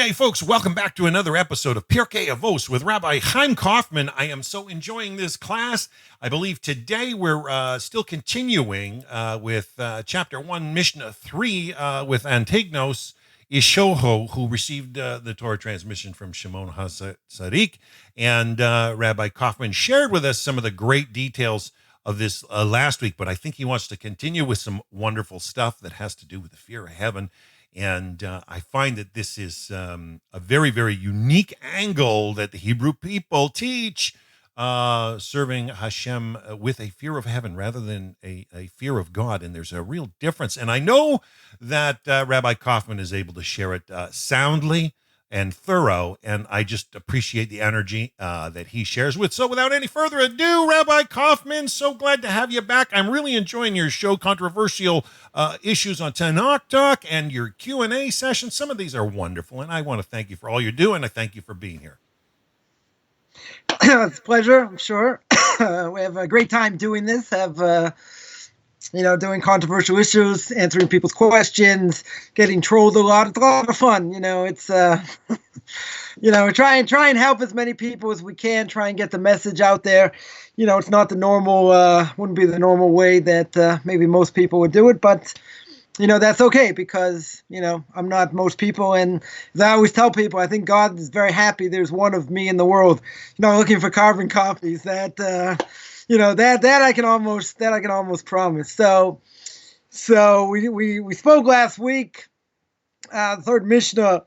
day, folks. Welcome back to another episode of Pirkei Avos with Rabbi Chaim Coffman. I am so enjoying this class. I believe today we're still continuing with Chapter 1, Mishna 3, with Antignos Ishoho, who received the Torah transmission from Shimon HaTzadik. And Rabbi Coffman shared with us some of the great details of this last week, but I think he wants to continue with some wonderful stuff that has to do with the fear of heaven. And I find that this is a very, very unique angle that the Hebrew people teach, serving Hashem with a fear of heaven rather than a fear of God. And there's a real difference. And I know that Rabbi Coffman is able to share it soundly and thorough, and I just appreciate the energy that he shares with. So without any further ado, Rabbi Coffman, so glad to have you back. I'm really enjoying your show, Controversial Issues on Tanakh Talk, and your Q&A sessions. Some of these are wonderful, and I want to thank you for all you're doing. I thank you for being here. It's a pleasure, I'm sure. We have a great time doing this, doing controversial issues, answering people's questions, getting trolled a lot. It's a lot of fun. It's, try and help as many people as we can, try and get the message out there. It's not the normal, wouldn't be the normal way that maybe most people would do it, but, that's okay because, I'm not most people. And as I always tell people, I think God is very happy there's one of me in the world, looking for carbon copies that, that I can almost promise. So we spoke last week, the third Mishna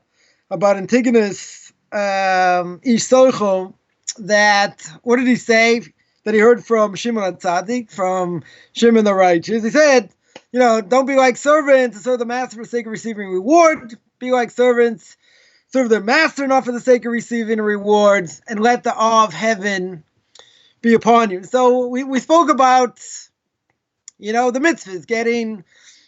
about Antignos Ishoho. That what did he say? That he heard from Shimon HaTzadik, from Shimon the righteous. He said, don't be like servants, serve the master for the sake of receiving reward. Be like servants, serve their master not for the sake of receiving rewards, and let the awe of heaven be upon you. So we spoke about, the mitzvahs, getting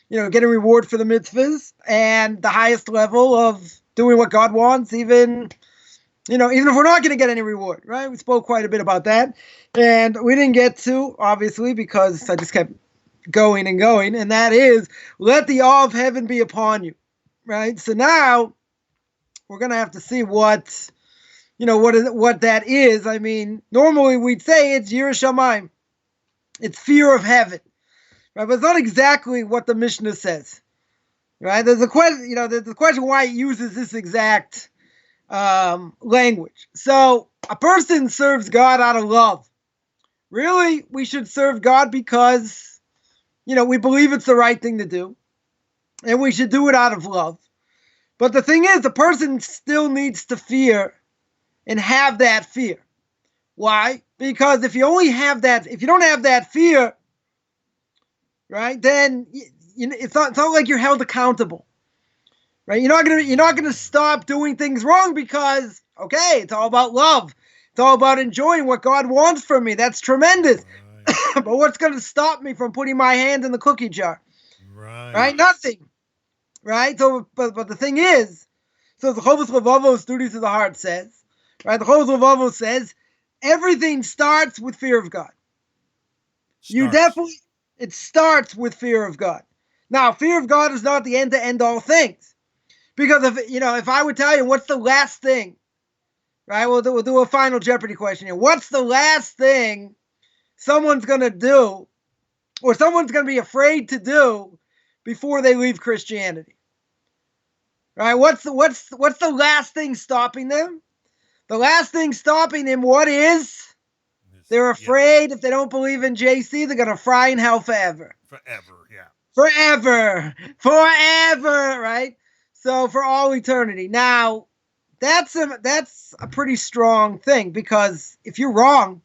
reward for the mitzvahs, and the highest level of doing what God wants, even if we're not going to get any reward, right? We spoke quite a bit about that, and we didn't get to, obviously, because I just kept going, and that is, let the awe of heaven be upon you, right? So now we're going to have to see what that is. I mean, normally we'd say it's Yirah Shamayim. It's fear of heaven. Right? But it's not exactly what the Mishnah says. Right? There's a question, there's a question why it uses this exact language. So a person serves God out of love. Really, we should serve God because, we believe it's the right thing to do. And we should do it out of love. But the thing is, the person still needs to fear and have that fear. Why? Because if you don't have that fear, right, then it's not like you're held accountable, right? You're not gonna stop doing things wrong because, okay, it's all about love. It's all about enjoying what God wants from me. That's tremendous. Right. But what's going to stop me from putting my hand in the cookie jar? Right? Nothing. Right? So, but the thing is, so the Avos of Avos, Duties of the Heart says, right? The Avos of Avos says, everything starts with fear of God. It starts with fear of God. Now, fear of God is not the end to end all things. Because if I would tell you what's the last thing, right? We'll do a final Jeopardy question here. What's the last thing someone's going to do, or someone's going to be afraid to do before they leave Christianity? Right? What's the last thing stopping them? The last thing stopping them, what is? They're afraid if they don't believe in JC, they're going to fry in hell forever. Forever, right? So for all eternity. Now, that's a pretty strong thing, because if you're wrong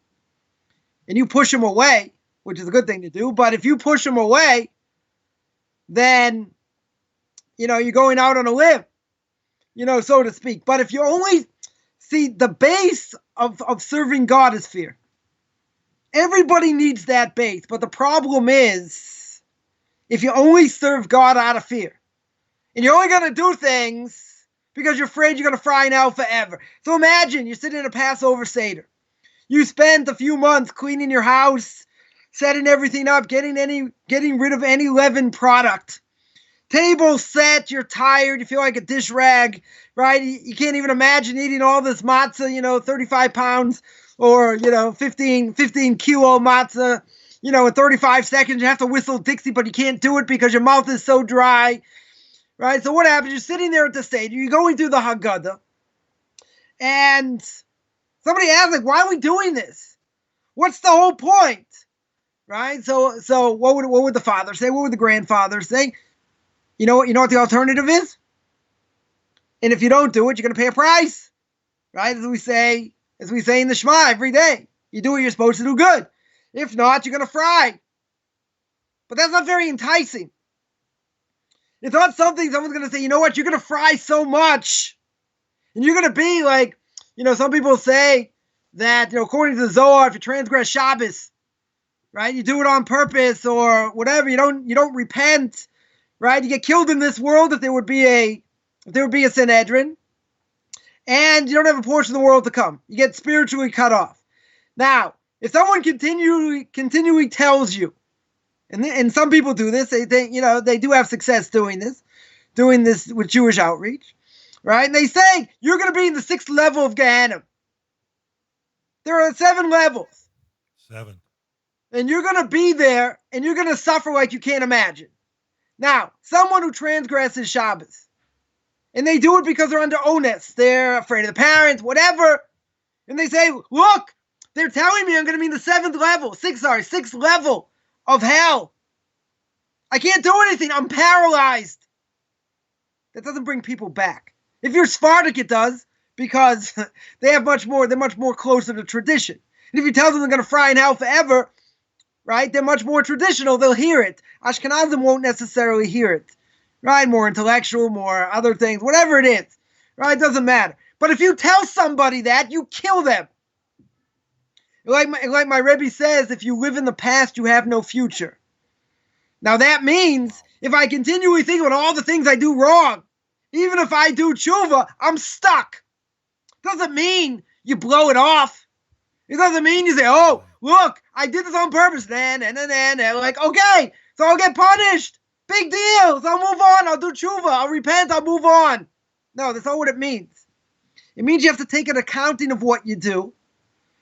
and you push them away, which is a good thing to do, but if you push them away, then, you're going out on a limb, so to speak. But if you only see the base of serving God is fear. Everybody needs that base. But the problem is, if you only serve God out of fear, and you're only going to do things because you're afraid you're going to fry in hell forever. So imagine you're sitting in a Passover Seder. You spent a few months cleaning your house, setting everything up, getting rid of any leavened product. table set, you're tired, you feel like a dish rag, right? You can't even imagine eating all this matzah, 35 pounds or, 15 kilo matzah, in 35 seconds. You have to whistle Dixie, but you can't do it because your mouth is so dry, right? So what happens? You're sitting there at the stage, you're going through the Haggadah, and somebody asks, like, why are we doing this? What's the whole point? Right? So what would the father say? What would the grandfather say? You know what the alternative is? And if you don't do it, you're going to pay a price. Right? As we say in the Shema every day. You do what you're supposed to do, good. If not, you're going to fry. But that's not very enticing. It's not something someone's going to say, you know what, you're going to fry so much. And you're going to be like, some people say that, according to the Zohar, if you transgress Shabbos, right, you do it on purpose or whatever, you don't repent, right? You get killed in this world if there would be a Sanhedrin, and you don't have a portion of the world to come. You get spiritually cut off. Now, if someone continually tells you, and some people do this, they do have success doing this with Jewish outreach, right? And they say you're going to be in the 6th level of Gehenna. There are 7 levels. 7. And you're going to be there, and you're going to suffer like you can't imagine. Now, someone who transgresses Shabbos, and they do it because they're under onus, they're afraid of the parents, whatever, and they say, look, they're telling me I'm going to be in the 6th level of hell. I can't do anything. I'm paralyzed. That doesn't bring people back. If you're Sephardic, it does, because they're much more closer to tradition. And if you tell them they're going to fry in hell forever, right, they're much more traditional, they'll hear it. Ashkenazim won't necessarily hear it, right? More intellectual, more other things, whatever it is, right? It doesn't matter. But if you tell somebody that, you kill them. Like my Rabbi says, if you live in the past, you have no future. Now that means if I continually think about all the things I do wrong, even if I do tshuva, I'm stuck. Doesn't mean you blow it off. It doesn't mean you say, oh, look, I did this on purpose. Then, like, okay, so I'll get punished. Big deal. So I'll move on. I'll do tshuva. I'll repent. I'll move on. No, that's not what it means. It means you have to take an accounting of what you do,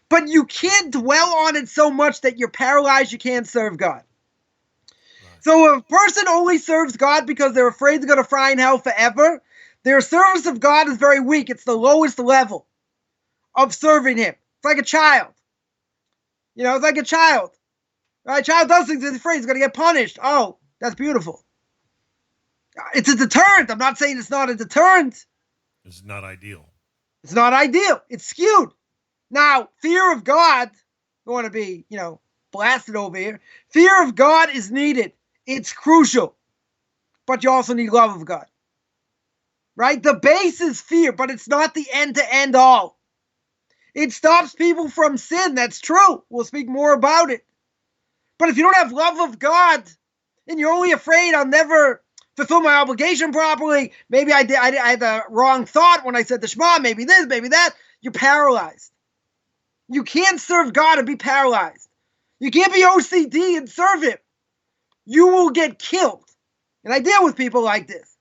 but you can't dwell on it so much that you're paralyzed. You can't serve God. Right. So if a person only serves God because they're afraid they're going to fry in hell forever, their service of God is very weak. It's the lowest level of serving Him. It's like a child. It's like a child. Right? A child does things he's afraid he's going to get punished. Oh, that's beautiful. It's a deterrent. I'm not saying it's not a deterrent. It's not ideal. It's not ideal. It's skewed. Now, fear of God, I want to be, blasted over here. Fear of God is needed. It's crucial. But you also need love of God. Right? The base is fear, but it's not the end-to-end all. It stops people from sin. That's true. We'll speak more about it. But if you don't have love of God, and you're only afraid I'll never fulfill my obligation properly, maybe I had the wrong thought when I said the Shema, maybe this, maybe that, you're paralyzed. You can't serve God and be paralyzed. You can't be OCD and serve Him. You will get killed. And I deal with people like this.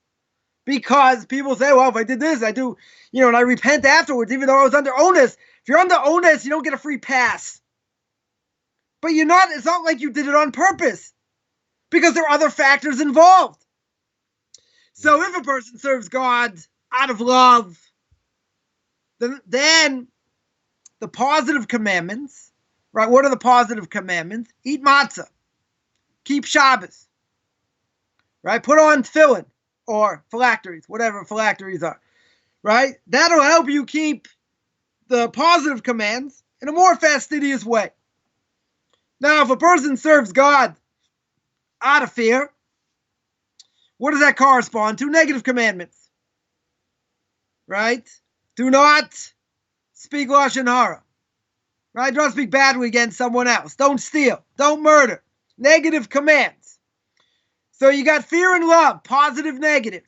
Because people say, well, if I did this, I do, and I repent afterwards, even though I was under onus. If you're under onus, you don't get a free pass. But it's not like you did it on purpose. Because there are other factors involved. So if a person serves God out of love, then the positive commandments, right? What are the positive commandments? Eat matzah. Keep Shabbos. Right? Put on tefillin or phylacteries, whatever phylacteries are. Right? That'll help you keep the positive commands in a more fastidious way. Now, if a person serves God out of fear, what does that correspond to? Negative commandments. Right? Do not speak lashon hara. Right? Do not speak badly against someone else. Don't steal. Don't murder. Negative commands. So you got fear and love, positive, negative.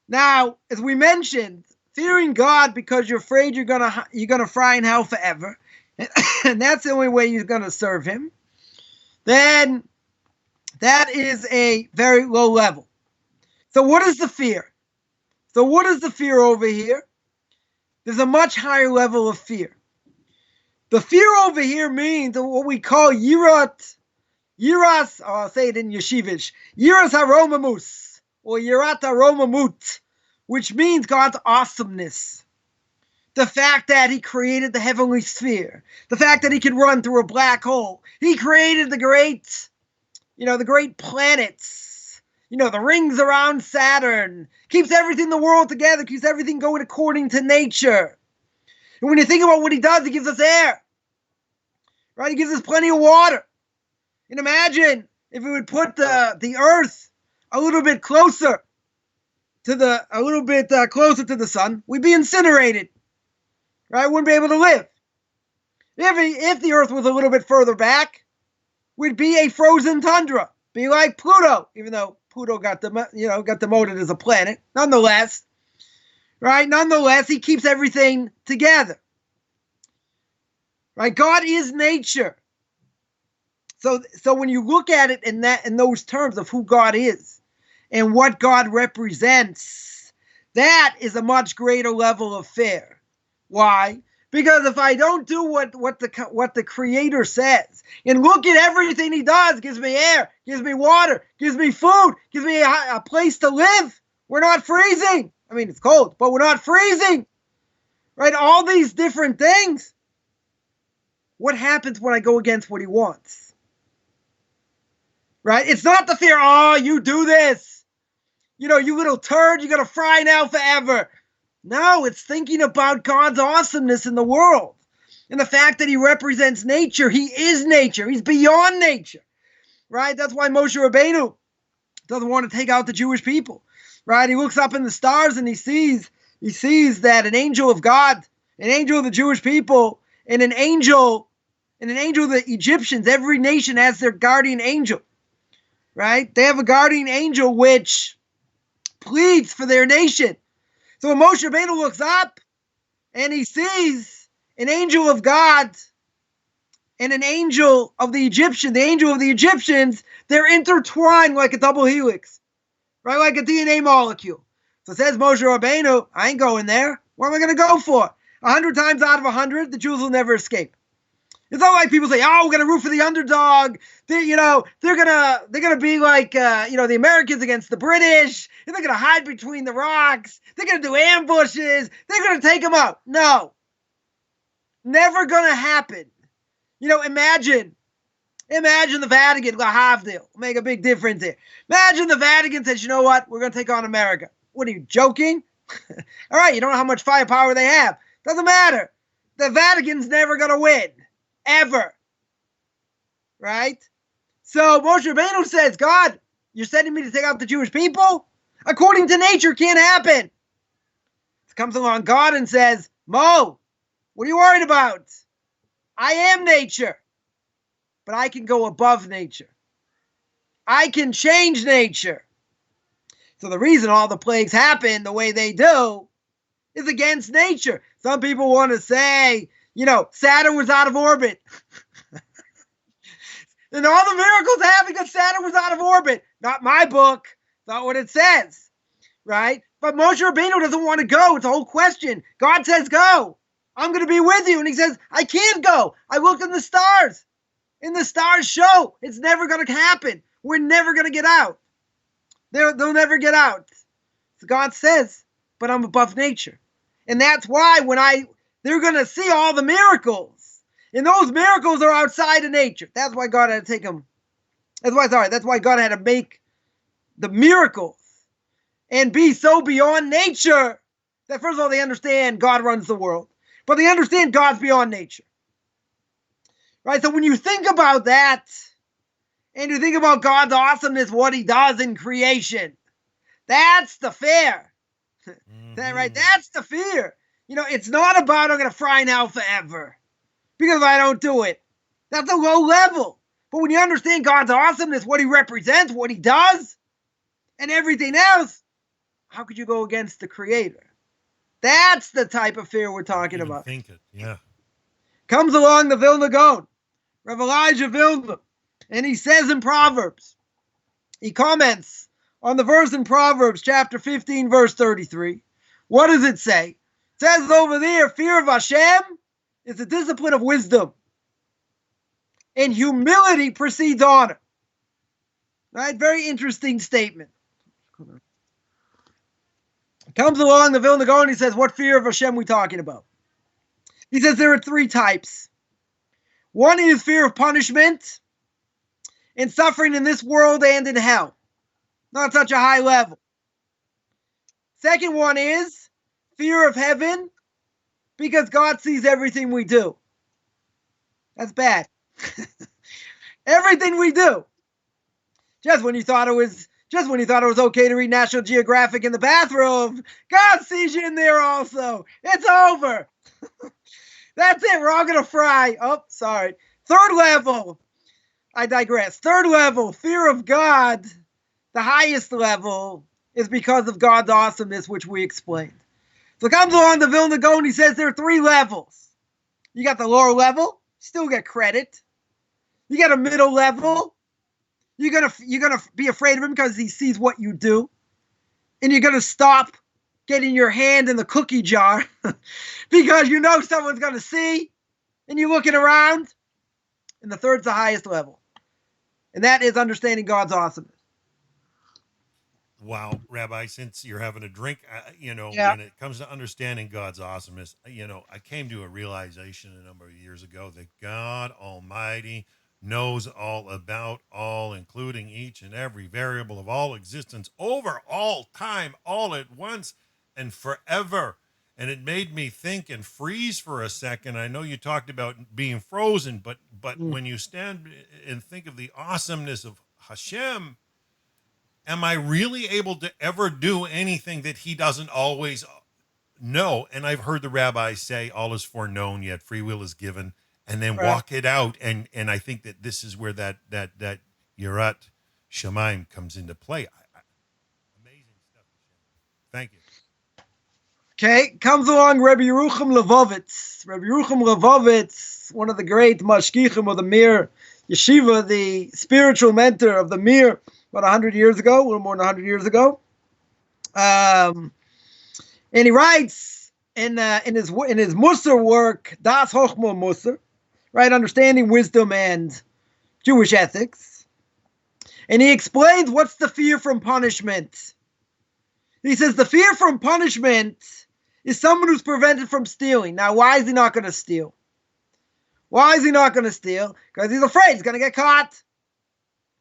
Now, as we mentioned, fearing God because you're afraid you're gonna fry in hell forever, and that's the only way you're gonna serve Him. Then That is a very low level. So what is the fear? So what is the fear over here? There's a much higher level of fear. The fear over here means what we call yiras, I'll say it in Yeshivish, yiras haromamus, or yirat haromamut, which means God's awesomeness. The fact that he created the heavenly sphere, the fact that he can run through a black hole, he created the great planets, the rings around Saturn, keeps everything in the world together, keeps everything going according to nature. And when you think about what he does, he gives us air, right? He gives us plenty of water. And imagine if we would put the Earth a little bit closer to the sun, we'd be incinerated, right? Wouldn't be able to live. If the Earth was a little bit further back, we'd be a frozen tundra, be like Pluto, even though Pluto got demoted as a planet. Nonetheless, right? Nonetheless, he keeps everything together, right? God is nature. So when you look at it in those terms of who God is and what God represents, that is a much greater level of fear. Why? Because if I don't do what the Creator says and look at everything he does, gives me air, gives me water, gives me food, gives me a place to live, we're not freezing. I mean, it's cold, but we're not freezing, right? All these different things. What happens when I go against what he wants? Right? It's not the fear, oh, you do this. You little turd, you're going to fry now forever. No, it's thinking about God's awesomeness in the world. And the fact that he represents nature. He is nature. He's beyond nature. Right? That's why Moshe Rabbeinu doesn't want to take out the Jewish people. Right? He looks up in the stars and he sees that an angel of God, an angel of the Jewish people, and an angel of the Egyptians, every nation has their guardian angel. Right? They have a guardian angel which pleads for their nation. So when Moshe Rabbeinu looks up and he sees an angel of God and an angel of the Egyptians, the angel of the Egyptians, they're intertwined like a double helix, right? Like a DNA molecule. So says Moshe Rabbeinu, I ain't going there. What am I going to go for? 100 times out of 100, the Jews will never escape. It's not like people say, oh, we're going to root for the underdog. They're gonna be like, the Americans against the British. And they're going to hide between the rocks. They're going to do ambushes. They're going to take them out. No. Never going to happen. Imagine the Vatican, Lahavdil, make a big difference here. Imagine the Vatican says, you know what? We're going to take on America. What are you, joking? All right, you don't know how much firepower they have. Doesn't matter. The Vatican's never going to win. Ever. Right? So Moshe Rabbeinu says, God, you're sending me to take out the Jewish people? According to nature, can't happen. Comes along God and says, Mo, what are you worried about? I am nature. But I can go above nature. I can change nature. So the reason all the plagues happen the way they do is against nature. Some people want to say, Saturn was out of orbit. And all the miracles happen because Saturn was out of orbit. Not my book. Not what it says. Right? But Moshe Rabbeinu doesn't want to go. It's a whole question. God says go. I'm going to be with you. And he says, I can't go. I looked in the stars. And the stars show it's never going to happen. We're never going to get out. They'll never get out. So God says, but I'm above nature. And that's why they're going to see all the miracles. And those miracles are outside of nature. That's why God had to take them. That's why God had to make the miracles and be so beyond nature that first of all, they understand God runs the world. But they understand God's beyond nature. Right? So when you think about that, and you think about God's awesomeness, what he does in creation, that's the fear. Right? That's the fear. It's not about I'm going to fry now forever. Because if I don't do it, that's a low level. But when you understand God's awesomeness, what he represents, what he does, and everything else, how could you go against the Creator? That's the type of fear we're talking about. Think it, yeah. Comes along the Vilna Gaon, Rav Elijah Vilna, and he says in Proverbs, he comments on the verse in Proverbs chapter 15, verse 33. What does it say? It says over there, fear of Hashem is the discipline of wisdom, and humility precedes honor. Right? Very interesting statement. Comes along the Vilna Gaon, he says, what fear of Hashem we talking about? He says there are three types. One is fear of punishment and suffering in this world and in hell. Not such a high level. Second one is fear of heaven because God sees everything we do. That's bad. Everything we do. Just when you thought it was okay to read National Geographic in the bathroom, God sees you in there also. It's over. That's it. We're all going to fry. Oh, sorry. Third level. I digress. Third level, fear of God. The highest level is because of God's awesomeness, which we explained. So it comes along the Vilna Gaon, he says there are three levels. You got the lower level, still get credit. You got a middle level. You're gonna be afraid of him because he sees what you do. And you're gonna stop getting your hand in the cookie jar because you know someone's gonna see and you're looking around. And the third's the highest level. And that is understanding God's awesomeness. Wow, Rabbi, since you're having a drink, Yeah. when it comes to understanding God's awesomeness, I came to a realization a number of years ago that God Almighty knows all about all, including each and every variable of all existence over all time, all at once and forever. And it made me think and freeze for a second. I know you talked about being frozen, but when you stand and think of the awesomeness of Hashem, am I really able to ever do anything that he doesn't always know? And I've heard the rabbis say all is foreknown, yet free will is given, and then Right. walk it out. And I think that this is where that Yirat Shamayim comes into play. Amazing stuff. Thank you. Okay, comes along Rabbi Yerucham Levovitz. Rabbi Yerucham Levovitz, one of the great mashgichim of the Mir Yeshiva, the spiritual mentor of the Mir, about 100 years ago, a little more than 100 years ago. And he writes in his Musar work, Das Chochma Musar, right, understanding wisdom and Jewish ethics. And he explains what's the fear from punishment. He says the fear from punishment is someone who's prevented from stealing. Now, why is he not going to steal? Why is he not going to steal? Because he's afraid he's going to get caught.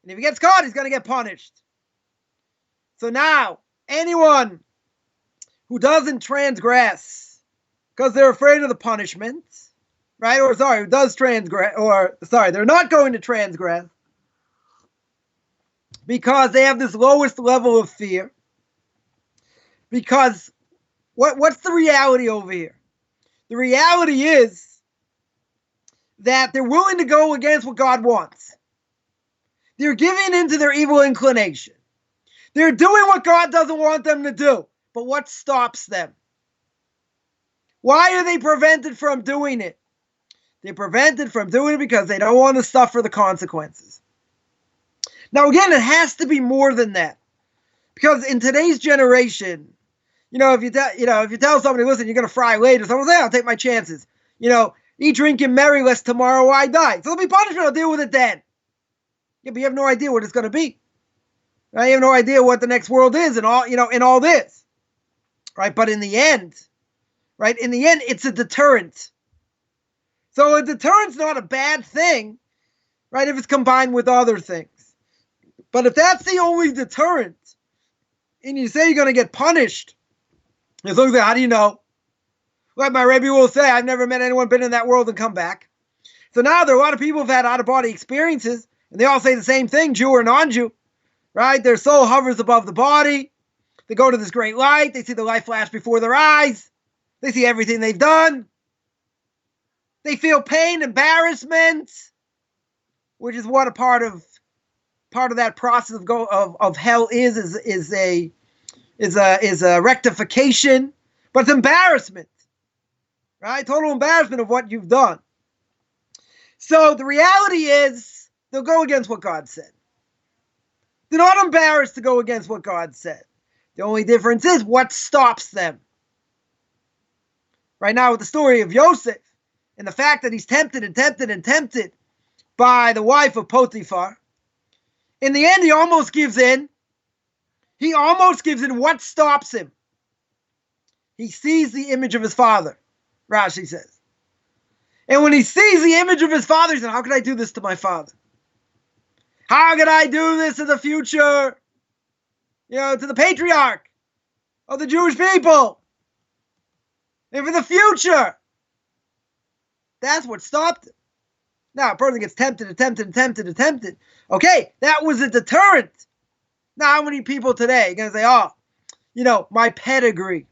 And if he gets caught, he's going to get punished. So now, anyone who doesn't transgress because they're afraid of the punishment, right? Who does transgress, they're not going to transgress because they have this lowest level of fear. Because what's the reality over here? The reality is that they're willing to go against what God wants. They're giving in to their evil inclination. They're doing what God doesn't want them to do. But what stops them? Why are they prevented from doing it? They're prevented from doing it because they don't want to suffer the consequences. Now, again, it has to be more than that. Because in today's generation, if you tell somebody, listen, you're going to fry later, someone will say, I'll take my chances. Eat, drink, and merry, lest tomorrow I die. So there'll be punishment, I'll deal with it then. Yeah, but you have no idea what it's going to be. Right? You have no idea what the next world is and all, in all this. Right? But in the end, it's a deterrent. So a deterrent's not a bad thing, right, if it's combined with other things. But if that's the only deterrent, and you say you're going to get punished, it's like, how do you know? Like my Rabbi will say, I've never met anyone been in that world and come back. So now there are a lot of people who've had out-of-body experiences, and they all say the same thing, Jew or non-Jew, right? Their soul hovers above the body. They go to this great light. They see the light flash before their eyes. They see everything they've done. They feel pain, embarrassment, which is what a part of that process of hell is a rectification, but it's embarrassment, right? Total embarrassment of what you've done. So the reality is they'll go against what God said. They're not embarrassed to go against what God said. The only difference is what stops them. Right now with the story of Yosef and the fact that he's tempted and tempted and tempted by the wife of Potiphar, in the end he almost gives in. He almost gives in. What stops him? He sees the image of his father, Rashi says. And when he sees the image of his father, he said, how could I do this to my father? How could I do this in the future? To the patriarch of the Jewish people. And for the future. That's what stopped him. Now, a person gets tempted and tempted and tempted and tempted. Okay, that was a deterrent. Now, how many people today are going to say, my pedigree.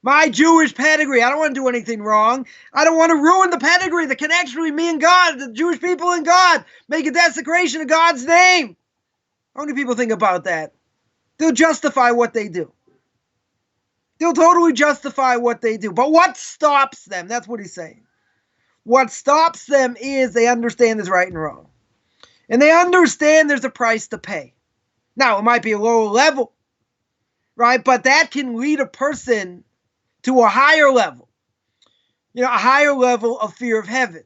My Jewish pedigree. I don't want to do anything wrong. I don't want to ruin the pedigree, the connection between me and God, the Jewish people and God. Make a desecration of God's name. How many people think about that? They'll justify what they do. They'll totally justify what they do. But what stops them? That's what he's saying. What stops them is they understand there's right and wrong. And they understand there's a price to pay. Now, it might be a lower level, right? But that can lead a person to a higher level. A higher level of fear of heaven.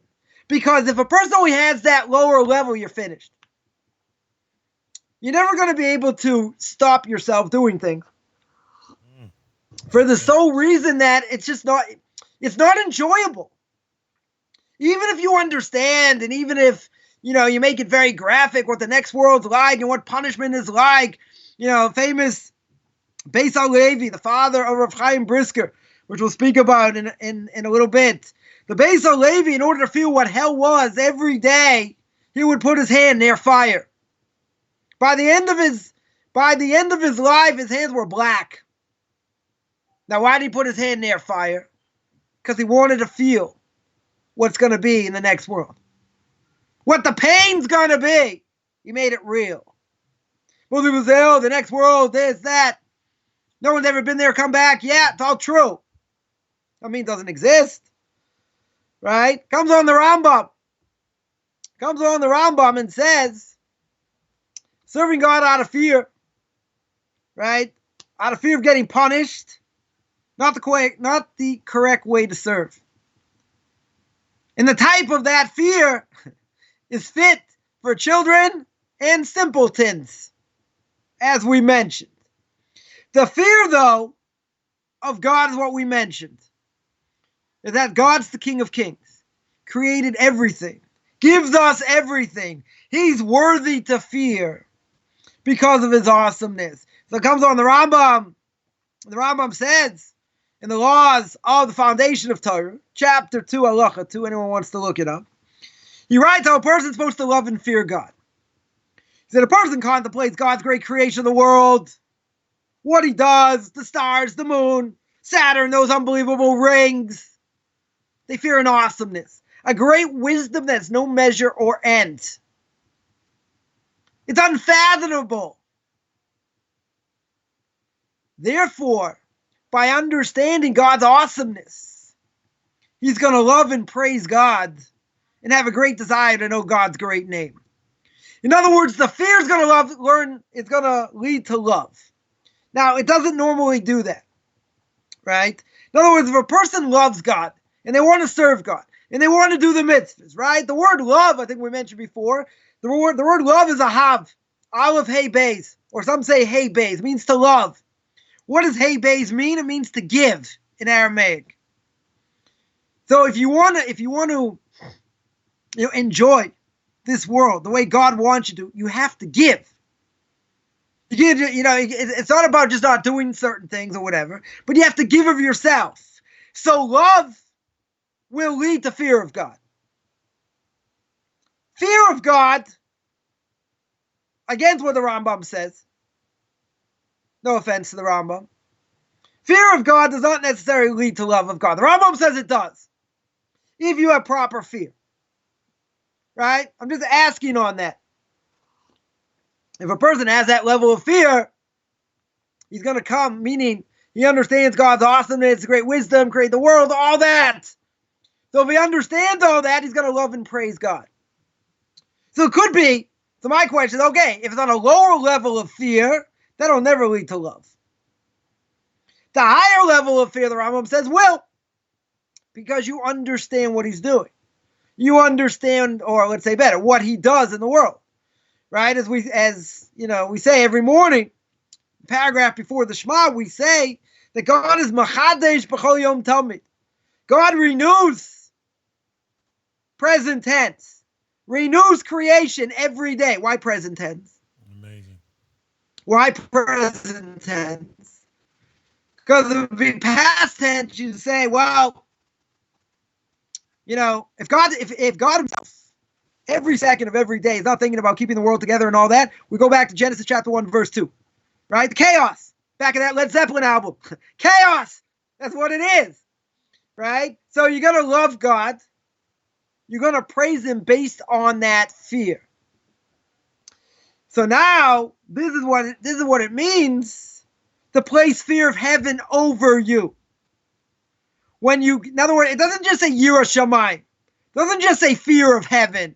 Because if a person only has that lower level, you're finished. You're never going to be able to stop yourself doing things. For the sole reason that it's not enjoyable. Even if you understand, and even if, you make it very graphic what the next world's like and what punishment is like, famous Beis HaLevi, the father of Rav Chaim Brisker, which we'll speak about in a little bit. The Beis HaLevi, in order to feel what hell was, every day he would put his hand near fire. By the end of his life, his hands were black. Now, why did he put his hand near fire? Because he wanted to feel what's going to be in the next world. What the pain's going to be. He made it real. Well, people say, the next world, this, that. No one's ever been there, come back. Yeah, it's all true. I mean, it doesn't exist. Right? Comes on the Rambam and says, serving God out of fear. Right? Out of fear of getting punished. Not the correct way to serve. And the type of that fear is fit for children and simpletons, as we mentioned. The fear, though, of God is what we mentioned. Is that God's the King of Kings, created everything, gives us everything. He's worthy to fear because of his awesomeness. So it comes on the Rambam. The Rambam says, in the laws of the foundation of Torah, chapter 2, halacha 2, anyone wants to look it up. He writes how a person's supposed to love and fear God. He said a person contemplates God's great creation of the world, what he does, the stars, the moon, Saturn, those unbelievable rings. They fear an awesomeness, a great wisdom that's no measure or end. It's unfathomable. Therefore, by understanding God's awesomeness, he's going to love and praise God and have a great desire to know God's great name. In other words, the fear is going to it's going to lead to love. Now, it doesn't normally do that, right? In other words, if a person loves God and they want to serve God and they want to do the mitzvahs, right? The word love, I think we mentioned before, the word love is a hav, aleph, hey, beis, or some say hey, beis, means to love. What does hey beis mean? It means to give in Aramaic. So if you want to enjoy this world the way God wants you to, you have to give. It's not about just not doing certain things or whatever, but you have to give of yourself. So love will lead to fear of God. Fear of God, against what the Rambam says, no offense to the Rambam, fear of God does not necessarily lead to love of God. The Rambam says it does, if you have proper fear. Right? I'm just asking on that. If a person has that level of fear, he's going to come, meaning he understands God's awesomeness, great wisdom, create the world, all that. So if he understands all that, he's going to love and praise God. So it could be So my question is, okay, if it's on a lower level of fear, that'll never lead to love. The higher level of fear, the Rambam says, will, because you understand what he's doing. You understand, or let's say better, what he does in the world. Right? As we say every morning, paragraph before the Shema, we say that God is Machadesh B'chol Yom Tamid. God renews, present tense, renews creation every day. Why present tense? Amazing. Why present tense? Because it would be past tense, you'd say, well, if God himself, every second of every day, is not thinking about keeping the world together and all that, we go back to Genesis chapter 1, verse 2. Right? The chaos. Back in that Led Zeppelin album. Chaos. That's what it is. Right? So you're going to love God. You're going to praise him based on that fear. So now, this is what it means to place fear of heaven over you. In other words, it doesn't just say Yirah Shamayim. It doesn't just say fear of heaven.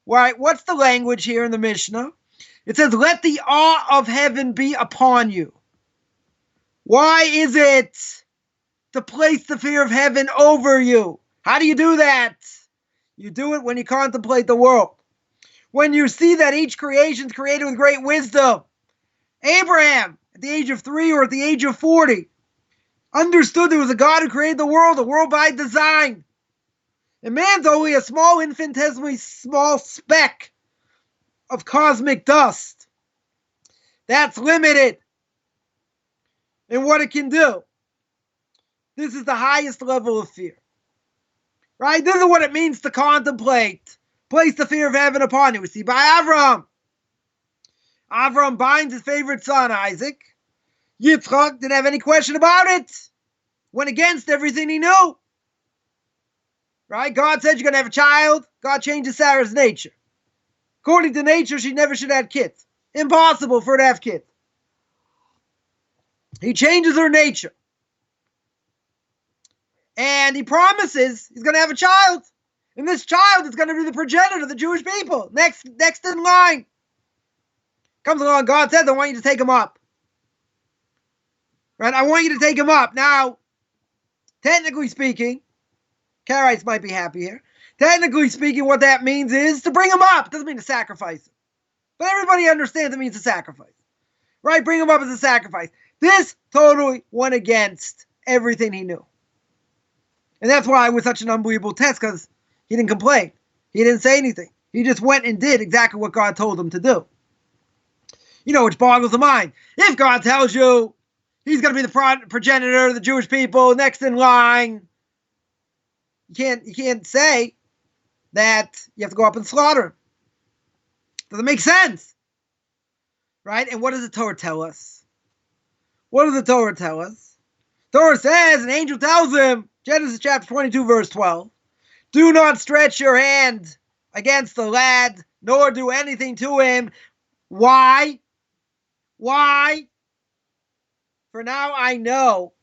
Right? What's the language here in the Mishnah? It says, let the awe of heaven be upon you. Why is it to place the fear of heaven over you? How do you do that? You do it when you contemplate the world. When you see that each creation is created with great wisdom. Abraham, at the age of 3 or at the age of 40, understood there was a God who created the world by design. And man's only a small, infinitesimally small speck of cosmic dust. That's limited in what it can do. This is the highest level of fear. Right? This is what it means to contemplate. Place the fear of heaven upon you. We see by Avram. Avram binds his favorite son, Isaac. Yitzchak didn't have any question about it. Went against everything he knew. Right? God said you're going to have a child. God changes Sarah's nature. According to nature, she never should have kids. Impossible for her to have kids. He changes her nature. And he promises he's going to have a child. And this child is going to be the progenitor of the Jewish people. Next in line. Comes along, God says, I want you to take him up. Right? I want you to take him up. Now, technically speaking, Karaites might be happy here. Technically speaking, what that means is to bring him up. It doesn't mean to sacrifice him. But everybody understands it means to sacrifice. Right? Bring him up as a sacrifice. This totally went against everything he knew. And that's why it was such an unbelievable test, because he didn't complain. He didn't say anything. He just went and did exactly what God told him to do. Which boggles the mind. If God tells you he's going to be the progenitor of the Jewish people, next in line, you can't say that you have to go up and slaughter him. Doesn't make sense. Right? And what does the Torah tell us? What does the Torah tell us? Torah says, an angel tells him, Genesis chapter 22, verse 12, do not stretch your hand against the lad, nor do anything to him. Why? Why? For now I know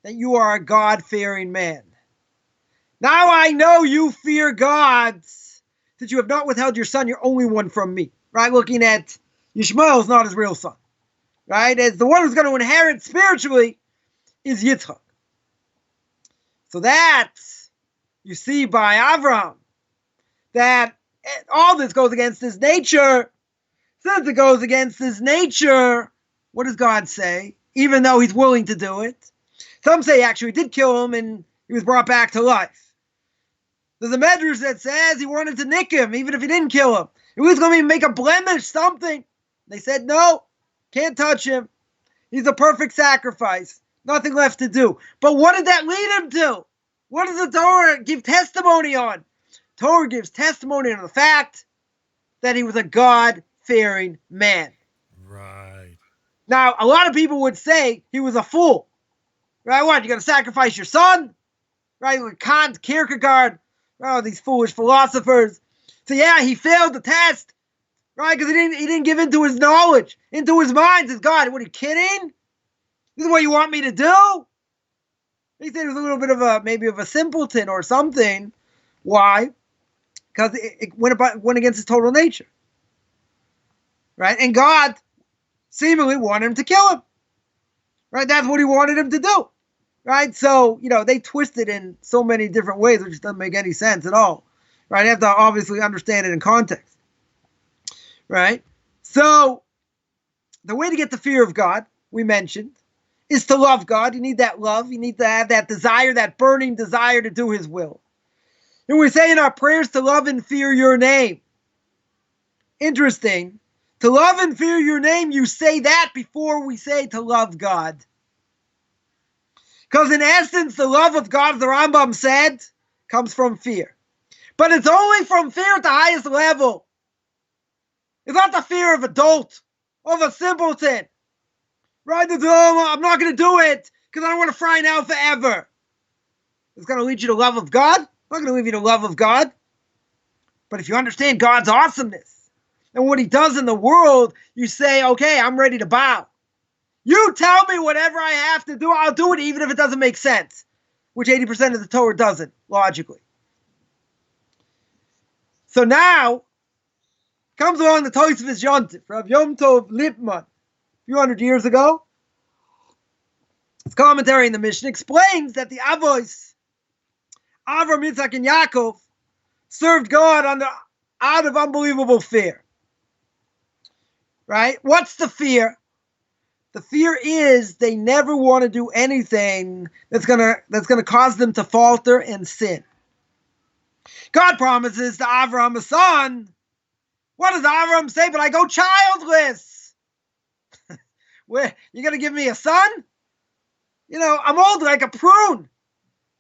that you are a God-fearing man. Now I know you fear God, that you have not withheld your son, your only one, from me. Right? Looking at Yishmael is not his real son. Right? As the one who's going to inherit spiritually is Yitzchak. So that, you see by Avram, that all this goes against his nature. Since it goes against his nature, what does God say? Even though he's willing to do it. Some say actually he did kill him and he was brought back to life. There's a medrash that says he wanted to nick him even if he didn't kill him. He was going to make a blemish, something. They said, no, can't touch him. He's a perfect sacrifice. Nothing left to do. But what did that lead him to? What does the Torah give testimony on? Torah gives testimony on the fact that he was a God-fearing man. Right. Now, a lot of people would say he was a fool. Right? What? You're going to sacrifice your son? Right? Like Kant, Kierkegaard, these foolish philosophers. So yeah, he failed the test. Right? Because he didn't give into his knowledge, into his mind. Says, God, what are you kidding? This is what you want me to do? He said he was a little bit of maybe of a simpleton or something. Why? because it went against his total nature. Right? And God seemingly wanted him to kill him. Right? That's what he wanted him to do. Right? So, they twist it in so many different ways, which doesn't make any sense at all. Right? You have to obviously understand it in context. Right? So, the way to get the fear of God, we mentioned, is to love God. You need that love. You need to have that desire, that burning desire to do his will. And we say in our prayers to love and fear your name. Interesting. To love and fear your name, you say that before we say to love God. Because in essence, the love of God, as the Rambam said, comes from fear. But it's only from fear at the highest level. It's not the fear of a dolt, of a simpleton. Right? I'm not going to do it because I don't want to fry now forever. It's going to lead you to love of God. It's not going to lead you to love of God. But if you understand God's awesomeness and what he does in the world, you say, okay, I'm ready to bow. You tell me whatever I have to do, I'll do it even if it doesn't make sense, which 80% of the Torah doesn't, logically. So now, comes along the Tosfos Yontif, Rav Yom Tov Lipman, a few hundred years ago. His commentary in the Mishna explains that the Avos, Avram, Yitzhak, and Yaakov, served God out of unbelievable fear. Right? What's the fear? The fear is they never want to do anything that's gonna cause them to falter and sin. God promises to Avram a son. What does Avram say? But I go childless. Where you're gonna give me a son? I'm old like a prune.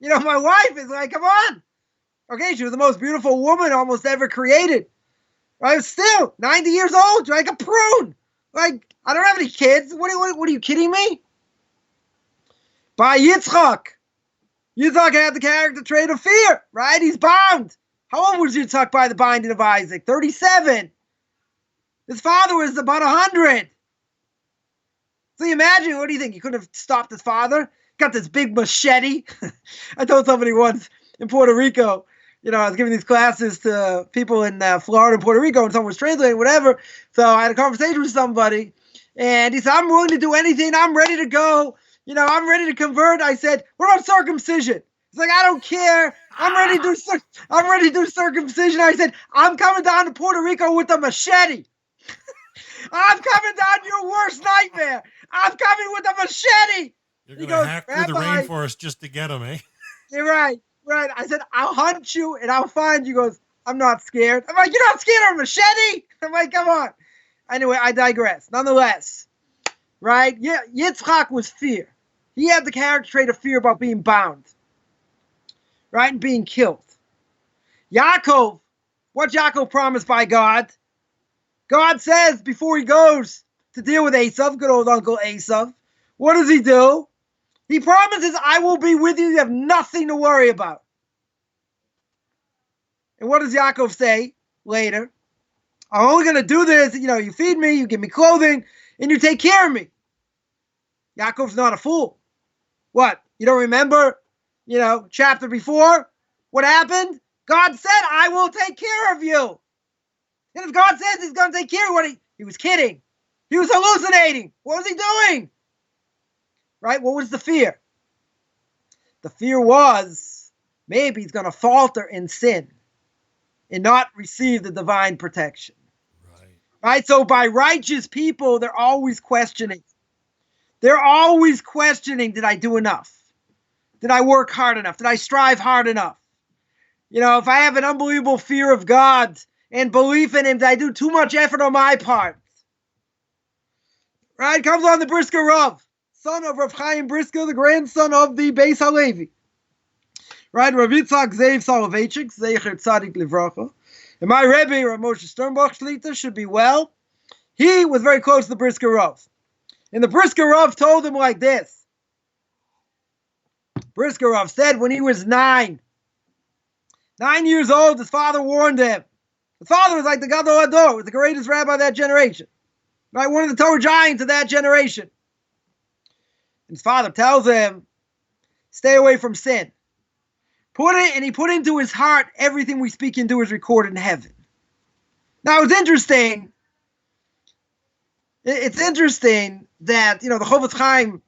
My wife is like, come on. Okay, she was the most beautiful woman almost ever created. Right? Still, 90 years old, like a prune. Like, I don't have any kids. What are you kidding me? By Yitzchak. Yitzchak had the character trait of fear, right? He's bound. How old was Yitzchak by the binding of Isaac? 37. His father was about 100. So you imagine, what do you think? He couldn't have stopped his father? Got this big machete. I told somebody once in Puerto Rico, I was giving these classes to people in Florida and Puerto Rico, and someone was translating, whatever. So I had a conversation with somebody, and he said, I'm willing to do anything. I'm ready to go. I'm ready to convert. I said, what about circumcision? He's like, I don't care. I'm ready to do circumcision. I said, I'm coming down to Puerto Rico with a machete. I'm coming down your worst nightmare. I'm coming with a machete. You're going to hack through the rainforest just to get him, eh? You're right. Right. I said, I'll hunt you and I'll find you. He goes, I'm not scared. I'm like, you're not scared of a machete? I'm like, come on. Anyway, I digress. Nonetheless, right? Yeah, Yitzchak was fear. He had the character trait of fear about being bound. Right? And being killed. Yaakov, what's Yaakov promised by God? God says before he goes to deal with Esav, good old Uncle Esav, what does he do? He promises, I will be with you. You have nothing to worry about. And what does Yaakov say later? I'm only going to do this. You feed me, you give me clothing, and you take care of me. Yaakov's not a fool. What? You don't remember, chapter before? What happened? God said, I will take care of you. And if God says he's going to take care of you, he was kidding. He was hallucinating. What was he doing? Right? What was the fear? The fear was maybe he's going to falter in sin and not receive the divine protection. Right? So by righteous people, they're always questioning. They're always questioning, did I do enough? Did I work hard enough? Did I strive hard enough? If I have an unbelievable fear of God and belief in him, did I do too much effort on my part? Right? Comes on the Brisker Rav, son of Rav Chaim Brisker, the grandson of the Beis Halevi. Right? Rav Yitzhak Zev Soloveitchik, Zecher Tzadik Livracha. And my Rebbe, Rav Moshe Sternbach Shlita, should be well. He was very close to the Brisker Rav. And the Brisker Rav told him like this. Brisker Rav said when he was 9 years old, his father warned him. His father was like the Gadol Hador, was the greatest rabbi of that generation. Right? One of the Torah giants of that generation. And his father tells him, stay away from sin. He put into his heart everything we speak into is recorded in heaven. Now it's interesting. It's interesting that, the Chofetz Chaim,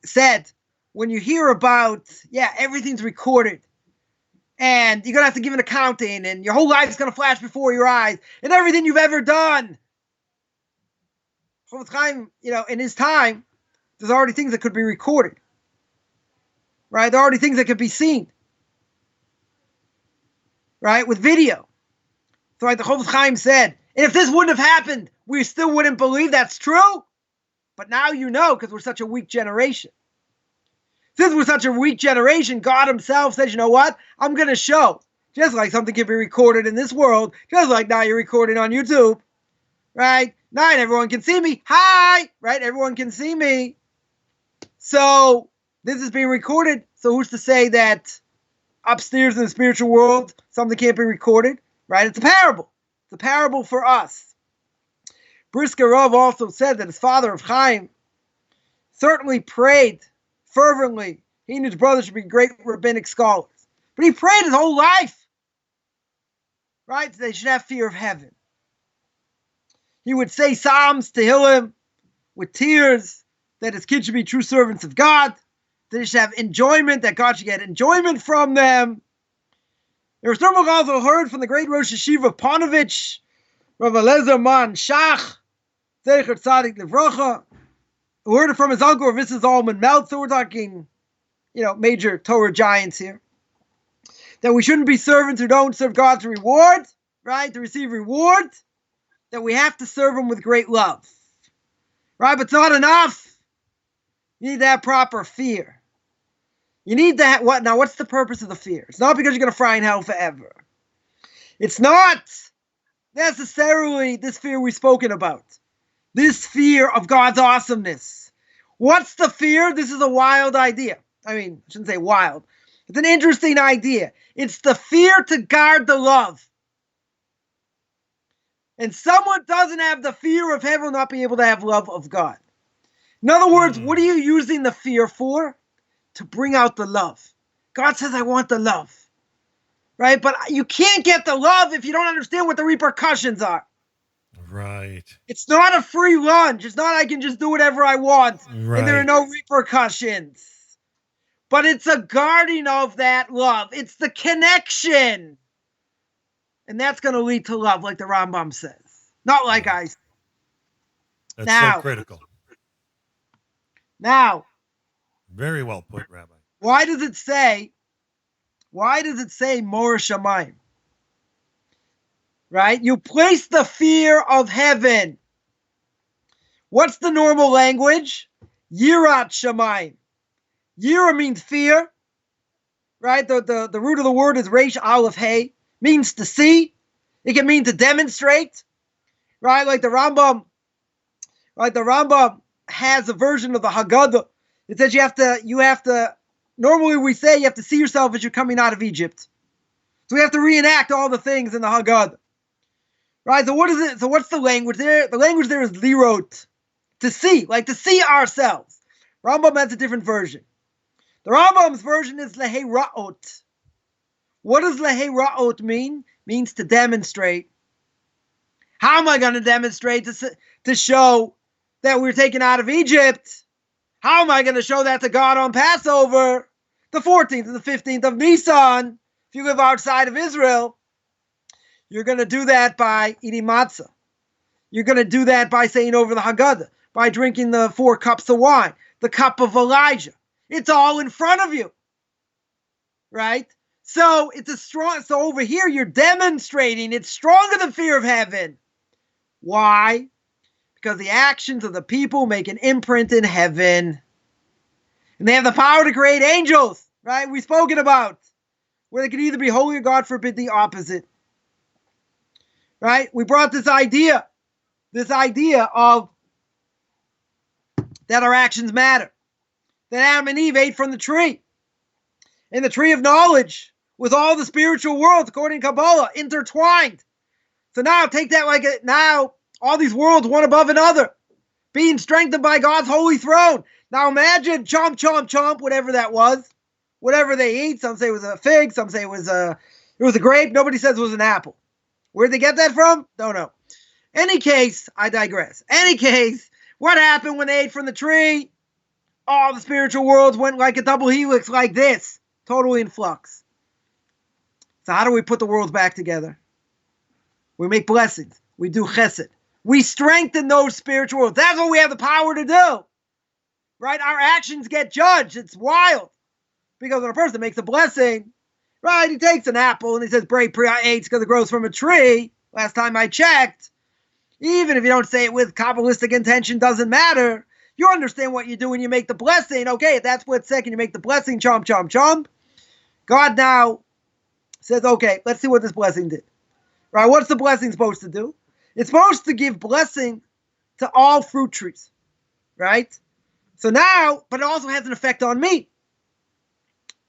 said, when you hear about, everything's recorded, and you're going to have to give an accounting, and your whole life's going to flash before your eyes, and everything you've ever done. Chofetz Chaim, in his time, there's already things that could be recorded. Right? There are already things that could be seen. Right? With video. So like the Chofetz Chaim said, and if this wouldn't have happened, we still wouldn't believe that's true. But now you know, because we're such a weak generation. Since we're such a weak generation, God himself says, you know what? I'm going to show. Just like something can be recorded in this world, just like now you're recording on YouTube. Right? Now everyone can see me. Hi! Right? Everyone can see me. So this is being recorded. So who's to say that upstairs in the spiritual world, something can't be recorded? Right? It's a parable. It's a parable for us. Brisker Rav also said that his father of Chaim certainly prayed fervently. He and his brother should be great rabbinic scholars. But he prayed his whole life. Right? So they should have fear of heaven. He would say psalms to Tehillim with tears that his kids should be true servants of God. That they should have enjoyment, that God should get enjoyment from them. There was also heard from the great Rosh Hashiva of Panovich, Rav Eliezer Man Shach, Zecher Tzadik Livrocha, who heard it from his uncle, Rav Mrs. Alman Melt. So we're talking, major Torah giants here. That we shouldn't be servants who don't serve God to reward, right? To receive reward. That we have to serve him with great love. Right? But it's not enough. You need to have proper fear. You need to have, what's the purpose of the fear? It's not because you're going to fry in hell forever. It's not necessarily this fear we've spoken about. This fear of God's awesomeness. What's the fear? This is a wild idea. I shouldn't say wild. It's an interesting idea. It's the fear to guard the love. And someone doesn't have the fear of heaven will not be able to have love of God. In other words, what are you using the fear for? To bring out the love. God says, I want the love. Right? But you can't get the love if you don't understand what the repercussions are. Right. It's not a free lunch. It's not I can just do whatever I want. Right. And there are no repercussions. But it's a guarding of that love. It's the connection. And that's going to lead to love, like the Rambam says. Not like I say. That's so critical. Now. Very well put, Rabbi. Why does it say Mor Shamayim? Right? You place the fear of heaven. What's the normal language? Yirat Shamayim. Yira means fear. Right? The root of the word is Reish Aleph Hey. Means to see. It can mean to demonstrate. Right? Like the Rambam. Right? The Rambam has a version of the Haggadah. It says you have to, normally we say you have to see yourself as you're coming out of Egypt. So we have to reenact all the things in the Haggadah. Right? So what is it? So what's the language there? The language there is lirot. To see, like to see ourselves. Rambam has a different version. The Rambam's version is leheiraot. What does leheiraot mean? Means to demonstrate. How am I going to demonstrate to show that we're taken out of Egypt? How am I going to show that to God on Passover, the 14th and the 15th of Nisan? If you live outside of Israel, you're going to do that by eating matzah. You're going to do that by saying over the Haggadah, by drinking the 4 cups of wine, the cup of Elijah. It's all in front of you, right? So so over here you're demonstrating it's stronger than fear of heaven. Why? Because the actions of the people make an imprint in heaven. And they have the power to create angels, right? We've spoken about. Where they can either be holy or, God forbid, the opposite. Right? We brought this idea of that our actions matter. That Adam and Eve ate from the tree. And the tree of knowledge with all the spiritual worlds, according to Kabbalah, intertwined. So now take that now all these worlds, one above another, being strengthened by God's holy throne. Now imagine chomp, chomp, chomp, whatever that was. whatever they eat. Some say it was a fig. Some say it was a grape. Nobody says it was an apple. Where'd they get that from? Don't know. Any case, I digress. Any case, what happened when they ate from the tree? All the spiritual worlds went like a double helix like this, totally in flux. So how do we put the worlds back together? We make blessings. We do chesed. We strengthen those spiritual worlds. That's what we have the power to do. Right? Our actions get judged. It's wild. Because when a person makes a blessing, right, he takes an apple and he says, Bray Pri ate because it grows from a tree. Last time I checked. Even if you don't say it with Kabbalistic intention, doesn't matter. You understand what you do when you make the blessing. Okay, at that split second, you make the blessing, chomp, chomp, chomp. God now says, okay, let's see what this blessing did. Right, what's the blessing supposed to do? It's supposed to give blessing to all fruit trees. Right? So now, but it also has an effect on me.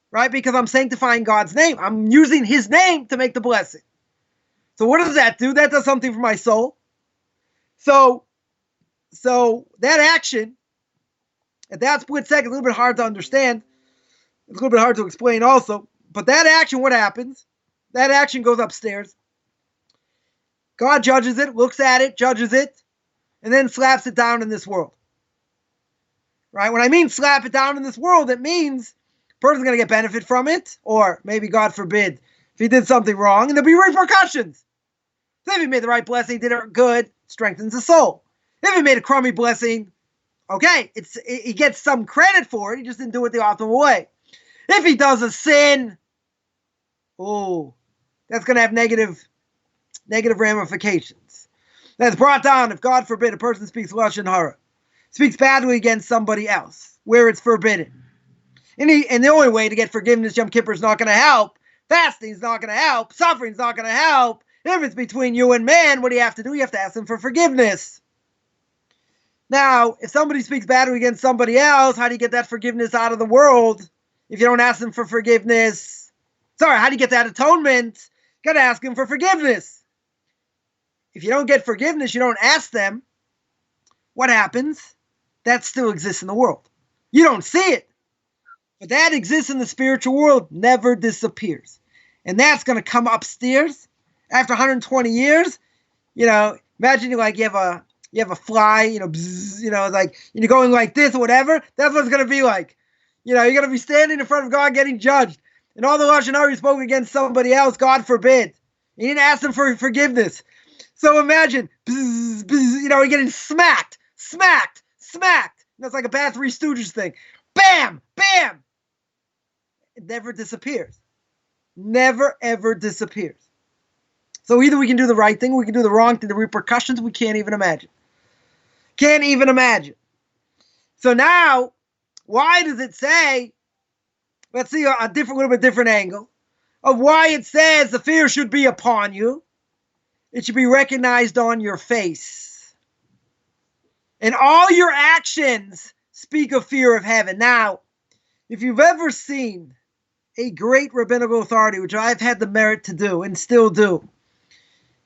Right? Because I'm sanctifying God's name. I'm using his name to make the blessing. So what does that do? That does something for my soul. So that action, at that split second, a little bit hard to understand. It's a little bit hard to explain also. But that action, what happens? That action goes upstairs. God judges it, looks at it, judges it, and then slaps it down in this world. Right? When I mean slap it down in this world, it means the person's going to get benefit from it, or maybe, God forbid, if he did something wrong, and there'll be repercussions. So if he made the right blessing, did it good, strengthens the soul. If he made a crummy blessing, okay, he gets some credit for it, he just didn't do it the optimal way. If he does a sin, that's going to have negative ramifications. That's brought down if, God forbid, a person speaks lashon hara, speaks badly against somebody else, where it's forbidden. And the only way to get forgiveness, Yom Kippur, is not going to help. Fasting is not going to help. Suffering is not going to help. If it's between you and man, what do you have to do? You have to ask them for forgiveness. Now, if somebody speaks badly against somebody else, how do you get that forgiveness out of the world if you don't ask them for forgiveness? Sorry, how do you get that atonement? You got to ask them for forgiveness. If you don't get forgiveness, you don't ask them, what happens? That still exists in the world. You don't see it. But that exists in the spiritual world, never disappears. And that's going to come upstairs after 120 years. Imagine you have a fly, bzz, like you're going like this or whatever. That's what it's going to be like. You're going to be standing in front of God getting judged. And all the lashon hara you spoke against somebody else, God forbid. You didn't ask them for forgiveness. So imagine, bzz, bzz, you're getting smacked. That's like a bad Three Stooges thing. Bam, bam. It never disappears. Never, ever disappears. So either we can do the right thing, or we can do the wrong thing. The repercussions we can't even imagine. Can't even imagine. So now, why does it say, let's see a little bit different angle of why it says the fear should be upon you. It should be recognized on your face. And all your actions speak of fear of heaven. Now, if you've ever seen a great rabbinical authority, which I've had the merit to do and still do,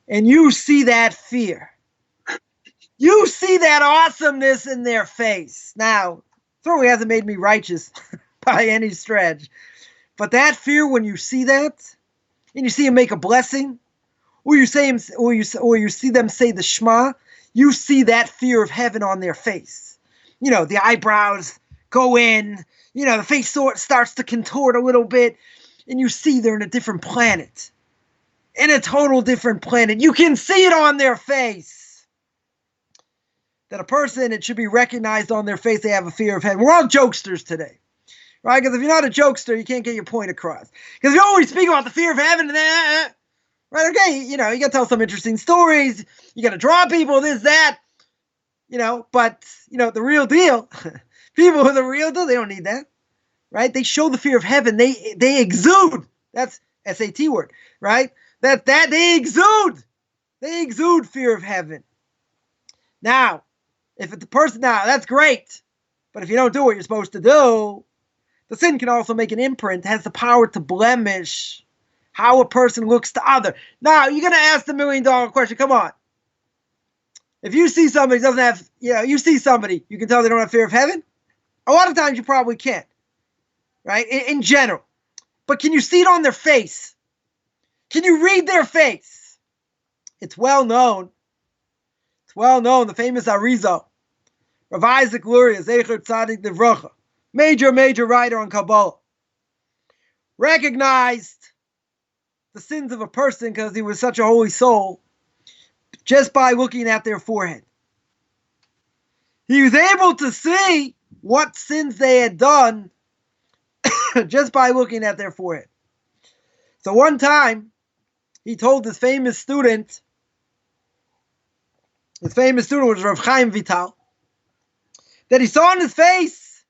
and you see that fear, you see that awesomeness in their face. Now, certainly hasn't made me righteous by any stretch, but that fear, when you see that, and you see him make a blessing, or you see them say the Shema, you see that fear of heaven on their face. The eyebrows go in, the face starts to contort a little bit, and you see they're in a different planet. In a total different planet. You can see it on their face. That a person, it should be recognized on their face they have a fear of heaven. We're all jokesters today. Right? Because if you're not a jokester, you can't get your point across. Because you always speak about the fear of heaven and then, right? Okay, you got to tell some interesting stories. You got to draw people, this, that. But, the real deal, people with the real deal, they don't need that. Right? They show the fear of heaven. They exude. That's SAT word, right? That they exude fear of heaven. Now, if it's the person, now that's great. But if you don't do what you're supposed to do, the sin can also make an imprint, has the power to blemish how a person looks to other. Now, you're going to ask the $1 million question. Come on. If you see somebody who doesn't have, you see somebody, you can tell they don't have fear of heaven. A lot of times you probably can't. right? In general. But can you see it on their face? Can you read their face? It's well known. It's well known. The famous Arizal, Rav Isaac Luria, Zecher Tzadik Livrocha, major writer on Kabbalah, recognized the sins of a person because he was such a holy soul just by looking at their forehead. He was able to see what sins they had done just by looking at their forehead. So one time, he told his famous student was Rav Chaim Vital, that he saw on his face.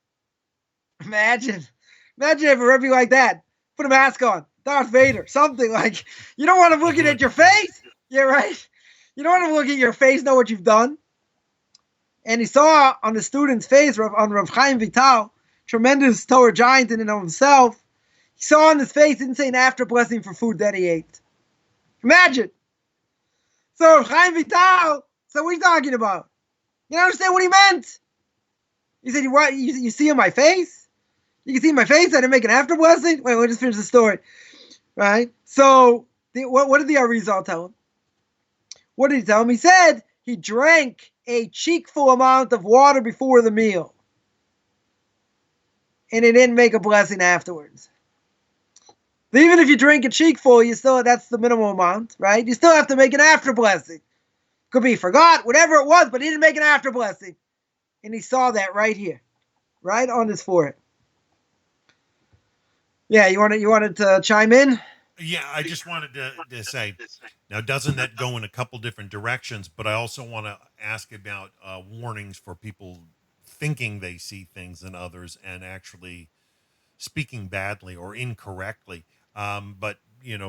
Imagine if a Rabbi like that put a mask on, Darth Vader, something like, you don't want him looking at your face? Yeah, right. You don't want him looking at your face, know what you've done. And he saw on the student's face, on Rav Chaim Vital, tremendous Torah giant in and of himself. He saw on his face, didn't say an after blessing for food that he ate. Imagine. So Rav Chaim Vital, so what are you talking about? You don't understand what he meant. He said, you see on my face? You can see my face? I didn't make an after blessing? Wait, we'll just finish the story. Right? So, what did the Arizal tell him? What did he tell him? He said he drank a cheekful amount of water before the meal. And he didn't make a blessing afterwards. Even if you drink a cheekful, that's the minimum amount, right? You still have to make an after blessing. Could be forgot, whatever it was, but he didn't make an after blessing. And he saw that right here, right on his forehead. Yeah, you wanted to chime in? Yeah, I just wanted to say, now doesn't that go in a couple different directions? But I also want to ask about warnings for people thinking they see things in others and actually speaking badly or incorrectly. But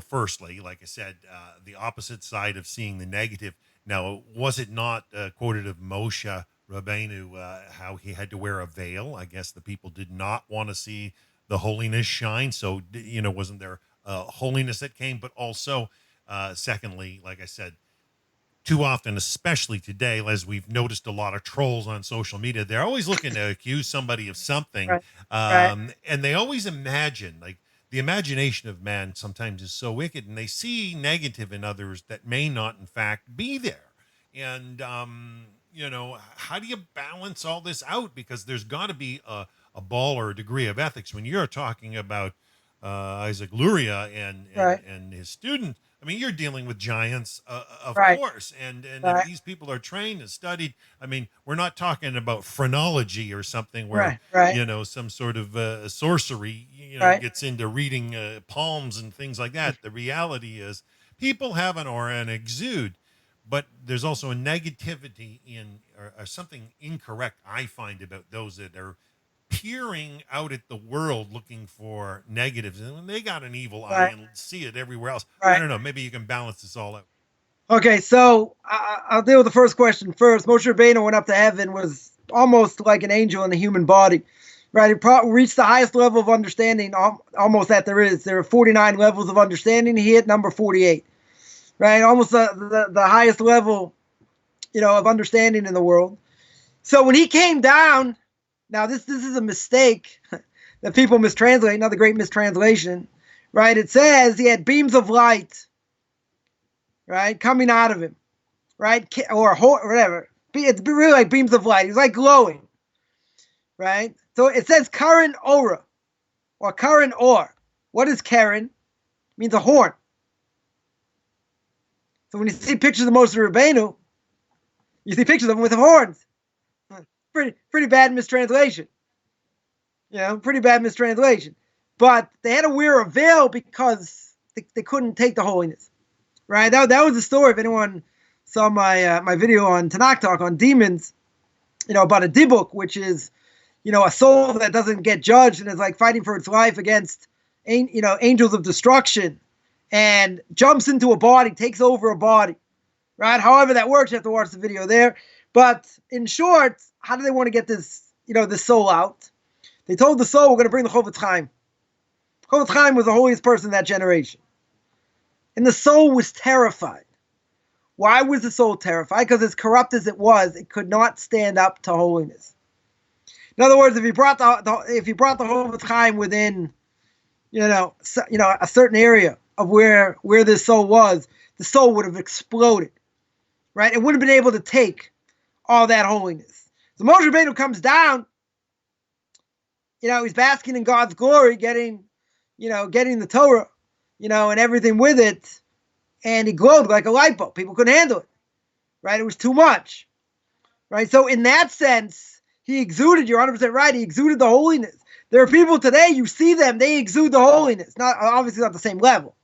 firstly, like I said, the opposite side of seeing the negative. Now, was it not quoted of Moshe Rabbeinu how he had to wear a veil? I guess the people did not want to see the holiness shine. So, wasn't there holiness that came? But also, secondly, like I said, too often, especially today, as we've noticed a lot of trolls on social media, they're always looking to accuse somebody of something. Right. And they always imagine, like, the imagination of man sometimes is so wicked, and they see negative in others that may not, in fact, be there. And, how do you balance all this out? Because there's got to be a ball or a degree of ethics when you're talking about Isaac Luria and his student. I mean, you're dealing with giants, of course, and if these people are trained and studied, I mean, we're not talking about phrenology or something where some sort of sorcery, gets into reading palms and things like that. The reality is, people have an aura and exude, but there's also a negativity or something incorrect I find about those that are peering out at the world looking for negatives, and when they got an evil eye and see it everywhere else. I don't know, maybe you can balance this all out. Okay, so I'll deal with the first question first. Moshe Rabbeinu went up to heaven, was almost like an angel in a human body, right? He reached the highest level of understanding almost that there is. There are 49 levels of understanding. He hit number 48, right? Almost the highest level, of understanding in the world. So when he came down, now this is a mistake that people mistranslate, another great mistranslation, right? It says he had beams of light, right, coming out of him, right, or whatever. It's really like beams of light. He's like glowing, right? So it says Karen Ora, or Karen Or. What is Karen? It means a horn. So when you see pictures of Moshe Rabbeinu, you see pictures of him with horns. Pretty bad mistranslation. Pretty bad mistranslation. But they had to wear a veil because they couldn't take the holiness. Right? That was the story. If anyone saw my video on Tanakh Talk on demons, about a dibuk, which is, a soul that doesn't get judged and is like fighting for its life against, angels of destruction, and jumps into a body, takes over a body. Right? However that works, you have to watch the video there. But in short, how do they want to get this, this soul out? They told the soul, we're going to bring the Chofetz Chaim. Chofetz Chaim was the holiest person in that generation. And the soul was terrified. Why was the soul terrified? Because as corrupt as it was, it could not stand up to holiness. In other words, if you brought the home of Chaim within, a certain area of where this soul was, the soul would have exploded, right? It wouldn't have been able to take all that holiness. So Moshe Rabbeinu comes down, he's basking in God's glory, getting the Torah, and everything with it, and he glowed like a light bulb. People couldn't handle it, right? It was too much, right? So in that sense, he exuded, you're 100% right, he exuded the holiness. There are people today, you see them, they exude the holiness. Obviously not the same level,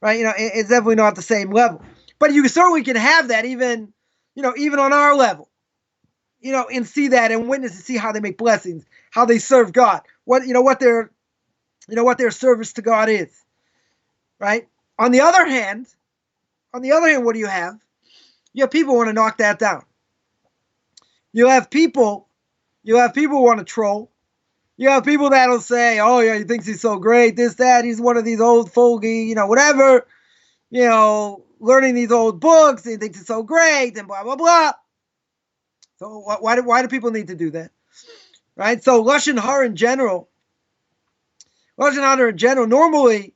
right? It's definitely not the same level. But you certainly can have that even on our level, and see that and witness and see how they make blessings, how they serve God, what their service to God is, right? On the other hand, what do you have? You have people who want to knock that down. You have people who want to troll. You have people that'll say, oh yeah, he thinks he's so great, this, that, he's one of these old fogey, whatever, learning these old books, and he thinks it's so great, and blah, blah, blah. So why do people need to do that? Right? So Lashon Hara in general, normally,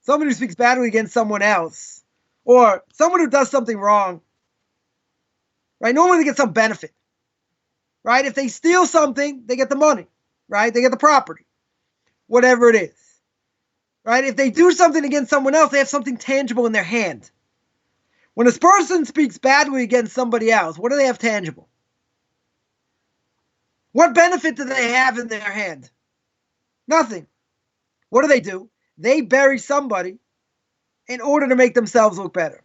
someone who speaks badly against someone else, or someone who does something wrong, right? Normally they get some benefit, right? If they steal something, they get the money, right? They get the property, whatever it is, right? If they do something against someone else, they have something tangible in their hand. When a person speaks badly against somebody else, what do they have tangible? What benefit do they have in their hand? Nothing. What do? They bury somebody in order to make themselves look better.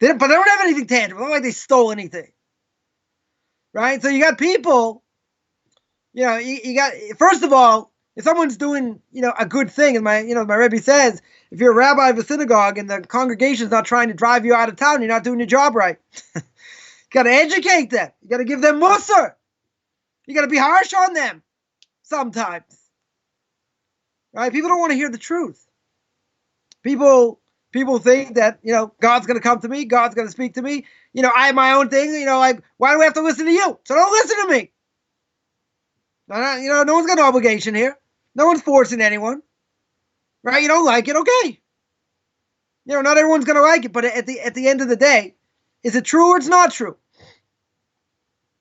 But they don't have anything tangible. It's not like they stole anything. Right? So you got people, you got, first of all, if someone's doing, a good thing, and my Rabbi says, if you're a rabbi of a synagogue and the congregation's not trying to drive you out of town, you're not doing your job right. You got to educate them. You got to give them mussar. You got to be harsh on them sometimes. Right? People don't want to hear the truth. People think that, God's going to come to me. God's going to speak to me. I have my own thing. Like, why do we have to listen to you? So don't listen to me. No one's got an obligation here. No one's forcing anyone. Right? You don't like it. Okay. Not everyone's going to like it. But at the end of the day, is it true or it's not true?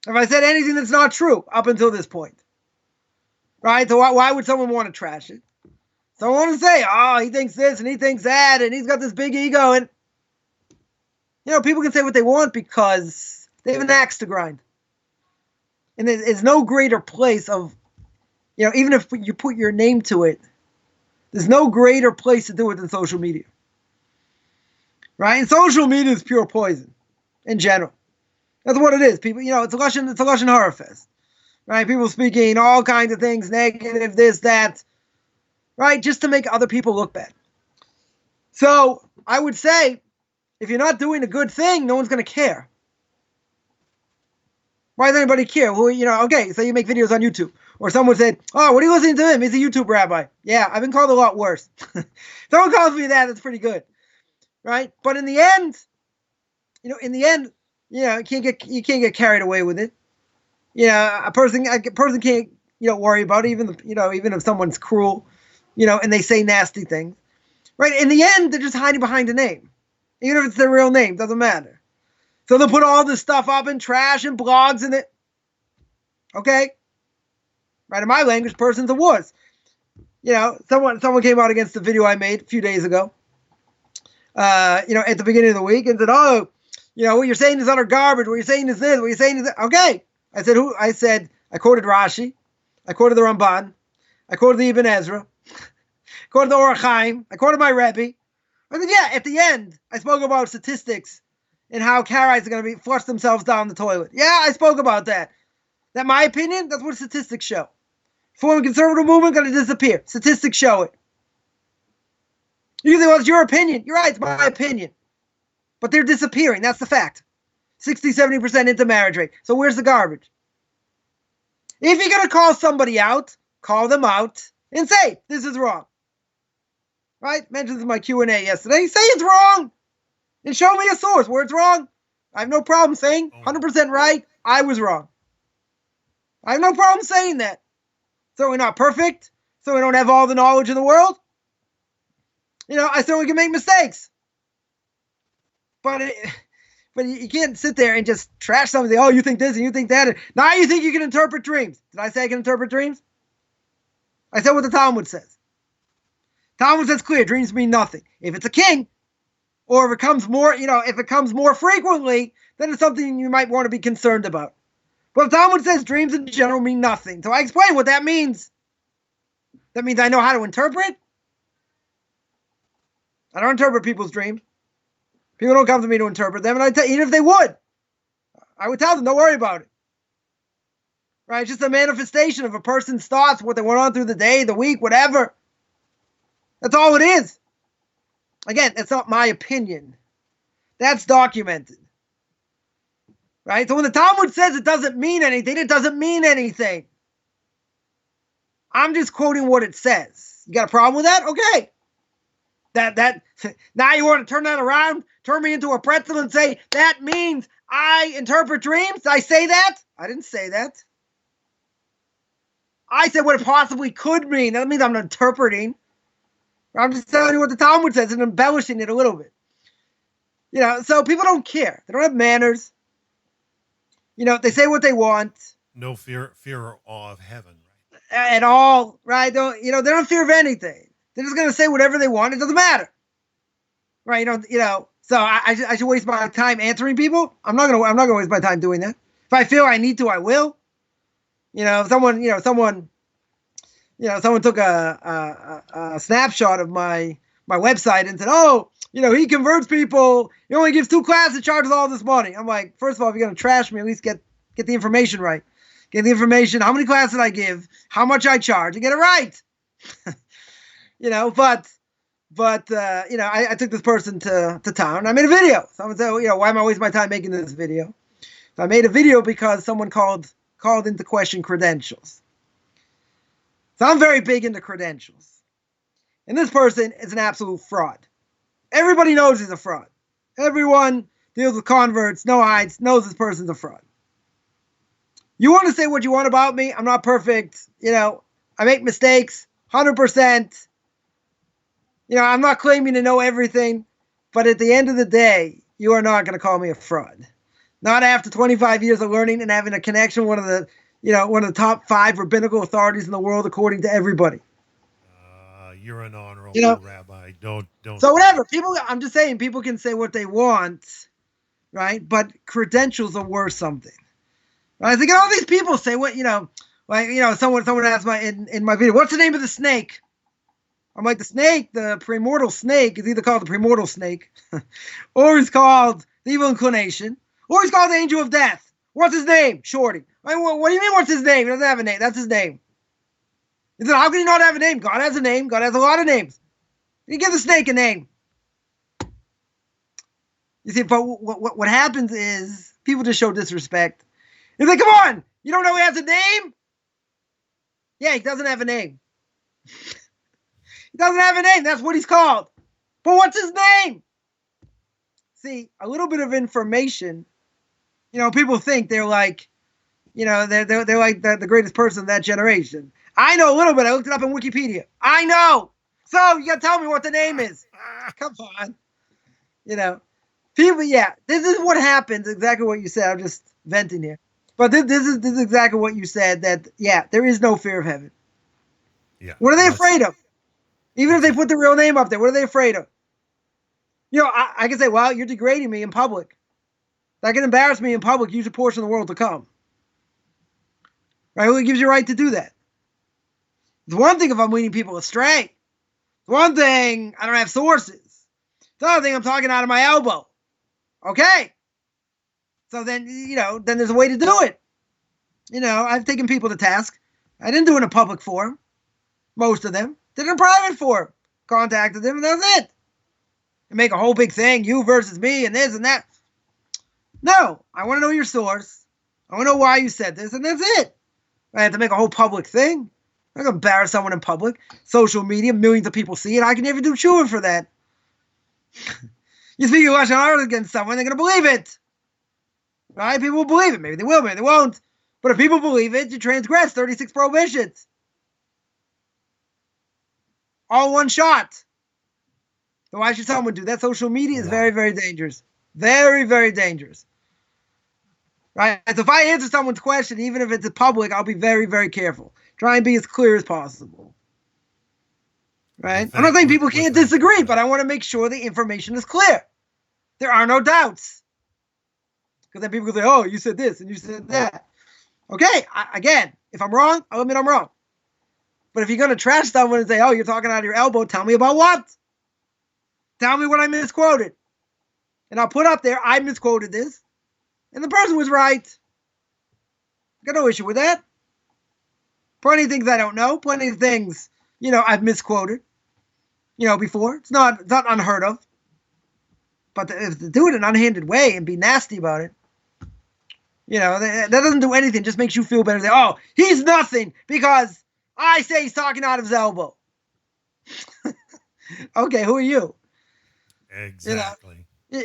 Have I said anything that's not true up until this point? Right? So why would someone want to trash it? Someone want to say, oh, he thinks this and he thinks that and he's got this big ego. And, people can say what they want because they have an axe to grind. And there's no greater place of, even if you put your name to it, there's no greater place to do it than social media. Right? And social media is pure poison in general. That's what it is. People, it's a Lashon Hara fest. Right? People speaking all kinds of things, negative, this, that, right? Just to make other people look bad. So I would say, if you're not doing a good thing, no one's going to care. Why does anybody care? Well, okay, so you make videos on YouTube. Or someone said, oh, what are you listening to him? He's a YouTube rabbi. Yeah, I've been called a lot worse. Someone calls me that, that's pretty good. Right? But in the end, you can't get carried away with it. A person can't, worry about it, even if someone's cruel, and they say nasty things. Right? In the end, they're just hiding behind a name. Even if it's their real name, doesn't matter. So they'll put all this stuff up in trash and blogs and it. Okay? Right, in my language, person's a wuss. Someone came out against the video I made a few days ago. At the beginning of the week and said, oh, what you're saying is utter garbage. What you're saying is this. What you're saying is that. Okay. I said, who? I said, I quoted Rashi. I quoted the Ramban. I quoted the Ibn Ezra. I quoted the Chaim. I quoted my Rabbi. I said, yeah, at the end, I spoke about statistics and how Karaites are going to flush themselves down the toilet. Yeah, I spoke about that. That my opinion? That's what statistics show. Reform and conservative movement going to disappear. Statistics show it. You think, well, it's your opinion. You're right, it's my opinion. But they're disappearing. That's the fact. 60, 70% intermarriage rate. So where's the garbage? If you're going to call somebody out, call them out and say, this is wrong. Right? Mentioned in my Q&A yesterday. Say it's wrong. And show me a source where it's wrong. I have no problem saying 100% right. I was wrong. I have no problem saying that. So we're not perfect. So we don't have all the knowledge in the world. I certainly can make mistakes. But you can't sit there and just trash something. Oh, you think this and you think that. Now you think you can interpret dreams. Did I say I can interpret dreams? I said what the Talmud says. Talmud says clear, dreams mean nothing. If it's a king, or if it comes more, if it comes more frequently, then it's something you might want to be concerned about. But the Talmud says dreams in general mean nothing. So I explain what that means. That means I know how to interpret. I don't interpret people's dreams. People don't come to me to interpret them, and even if they would, I would tell them, don't worry about it. Right? It's just a manifestation of a person's thoughts, what they went on through the day, the week, whatever. That's all it is. Again, it's not my opinion. That's documented. Right? So when the Talmud says it doesn't mean anything, it doesn't mean anything. I'm just quoting what it says. You got a problem with that? Okay. That now you want to turn that around, turn me into a pretzel and say, that means I interpret dreams? Did I say that? I didn't say that. I said what it possibly could mean. That means I'm not interpreting. I'm just telling you what the Talmud says and embellishing it a little bit. So people don't care. They don't have manners. They say what they want. No fear or awe of heaven, right? At all, right? They don't fear of anything. They're just going to say whatever they want. It doesn't matter. Right? So I should waste my time answering people. I'm not going to waste my time doing that. If I feel I need to, I will. If someone took a snapshot of my website and said, oh, he converts people. He only gives 2 classes, charges all this money. I'm like, first of all, if you're going to trash me, at least get the information right. Get the information, how many classes I give, how much I charge, and get it right. I took this person to town. And I made a video. Someone said, why am I wasting my time making this video? So I made a video because someone called into question credentials. So I'm very big into credentials. And this person is an absolute fraud. Everybody knows he's a fraud. Everyone deals with converts, no hides, knows this person's a fraud. You want to say what you want about me? I'm not perfect. I make mistakes, 100%. I'm not claiming to know everything. But at the end of the day, you are not going to call me a fraud. Not after 25 years of learning and having a connection with one of the top 5 rabbinical authorities in the world, according to everybody. You're an honorable rabbi. Don't. So whatever. I'm just saying, people can say what they want, right? But credentials are worth something. Right? I think all these people say what, someone asked in my video, what's the name of the snake? I'm like, the snake, the premortal snake, is either called the premortal snake, or he's called the evil inclination, or he's called the angel of death. What's his name? Shorty. What do you mean, what's his name? He doesn't have a name. That's his name. He said, how can he not have a name? God has a name. God has a lot of names. You give the snake a name. You see, but what happens is people just show disrespect. He's like, come on, you don't know he has a name? Yeah, he doesn't have a name. He doesn't have a name. That's what he's called. But what's his name? See, a little bit of information. People think they're like, they're like the greatest person of that generation. I know a little bit. I looked it up on Wikipedia. I know. So you got to tell me what the name is. Come on. People, yeah, this is what happens. Exactly what you said. I'm just venting here. But this is exactly what you said, that, yeah, there is no fear of heaven. Yeah. What are they afraid of? Even if they put the real name up there, what are they afraid of? I can say, well, you're degrading me in public. That can embarrass me in public. Use a portion of the world to come. Right? Who gives you a right to do that? It's one thing if I'm leading people astray. It's one thing I don't have sources. It's another thing I'm talking out of my elbow. Okay. So then, then there's a way to do it. I've taken people to task. I didn't do it in a public forum. Most of them. Did it in a private forum. Contacted them and that's it. And make a whole big thing, you versus me and this and that. No, I want to know your source. I want to know why you said this, and that's it. I have to make a whole public thing. I'm not going to embarrass someone in public. Social media, millions of people see it. I can never do tshuva for that. You speak Lashon Hara against someone, they're going to believe it. Right? People will believe it. Maybe they will, maybe they won't. But if people believe it, you transgress 36 prohibitions. All one shot. So why should someone do that? Social media is very, very dangerous. Very, very dangerous. Right? So if I answer someone's question, even if it's in public, I'll be very, very careful. Try and be as clear as possible. Right? I'm not saying people can't disagree, but I want to make sure the information is clear. There are no doubts. Because then people can say, oh, you said this and you said that. Okay, again, if I'm wrong, I'll admit I'm wrong. But if you're going to trash someone and say, oh, you're talking out of your elbow, tell me about what? Tell me what I misquoted. And I'll put up there, I misquoted this. And the person was right. Got no issue with that. Plenty of things I don't know. Plenty of things, I've misquoted, before. It's not unheard of. But if to do it in an unhanded way and be nasty about it, that doesn't do anything. Just makes you feel better. Say, oh, he's nothing because I say he's talking out of his elbow. Okay, who are you? Exactly. So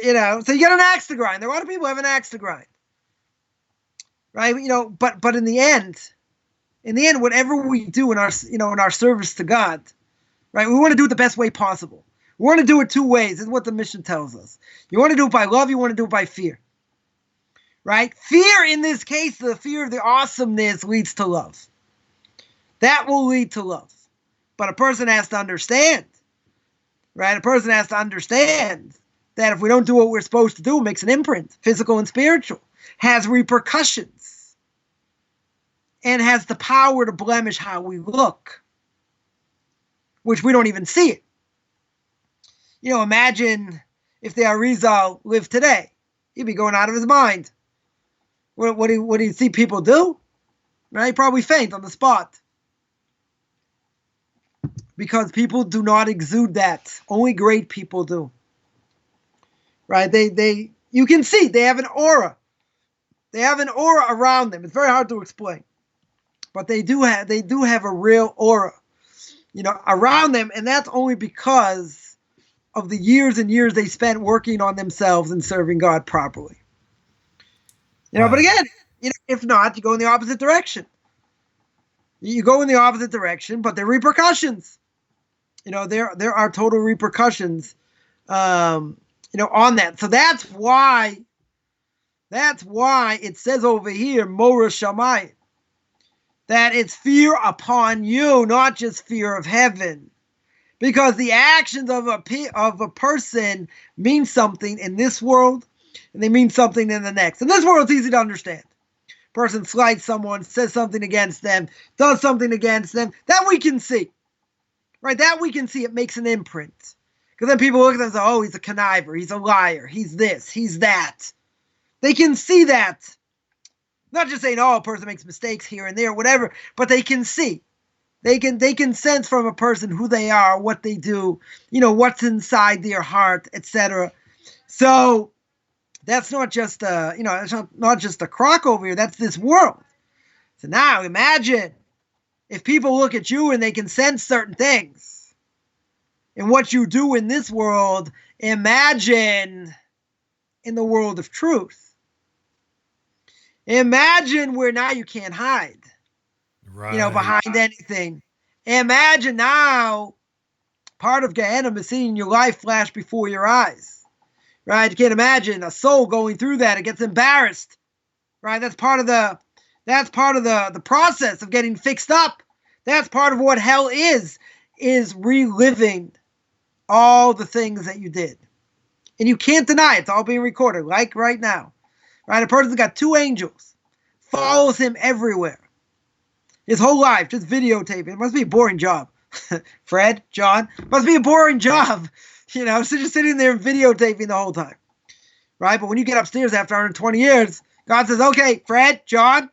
you got an axe to grind. There are a lot of people who have an axe to grind. Right? But in the end, whatever we do in our service to God, right? We want to do it the best way possible. We want to do it two ways. This is what the Mishna tells us. You want to do it by love, you want to do it by fear. Right? Fear, in this case, the fear of the awesomeness leads to love. That will lead to love. But a person has to understand, right? A person has to understand that if we don't do what we're supposed to do, it makes an imprint, physical and spiritual, has repercussions, and has the power to blemish how we look, which we don't even see it. Imagine if the Arizal lived today. He'd be going out of his mind. What do you see people do? Right? He'd probably faint on the spot. Because people do not exude that. Only great people do. Right? You can see they have an aura. They have an aura around them. It's very hard to explain. But they do have a real aura, around them, and that's only because of the years and years they spent working on themselves and serving God properly. But again, if not, you go in the opposite direction. You go in the opposite direction, but there are repercussions. There are total repercussions, on that. So that's why it says over here, Mora Shammai, that it's fear upon you, not just fear of heaven. Because the actions of a person mean something in this world, and they mean something in the next. In this world, it's easy to understand. Person slights someone, says something against them, does something against them. That we can see. Right? That we can see. It makes an imprint. Because then people look at them and say, oh, he's a conniver, he's a liar, he's this, he's that. They can see that. Not just saying, oh, a person makes mistakes here and there, whatever, but they can see. They can sense from a person who they are, what they do, what's inside their heart, etc. So that's not just it's not just a crock over here. That's this world. So now imagine if people look at you and they can sense certain things in what you do in this world. Imagine in the world of truth. Imagine where now you can't hide. Right. Behind anything. Imagine now part of Gehenna is seeing your life flash before your eyes. Right? You can't imagine a soul going through that. It gets embarrassed. Right? That's part of the process of getting fixed up. That's part of what hell is reliving all the things that you did. And you can't deny it. It's all being recorded, like right now. Right? A person's got two angels. Follows him everywhere. His whole life, just videotaping. It must be a boring job. Fred, John, must be a boring job. So just sitting there and videotaping the whole time. Right? But when you get upstairs after 120 years, God says, okay, Fred, John,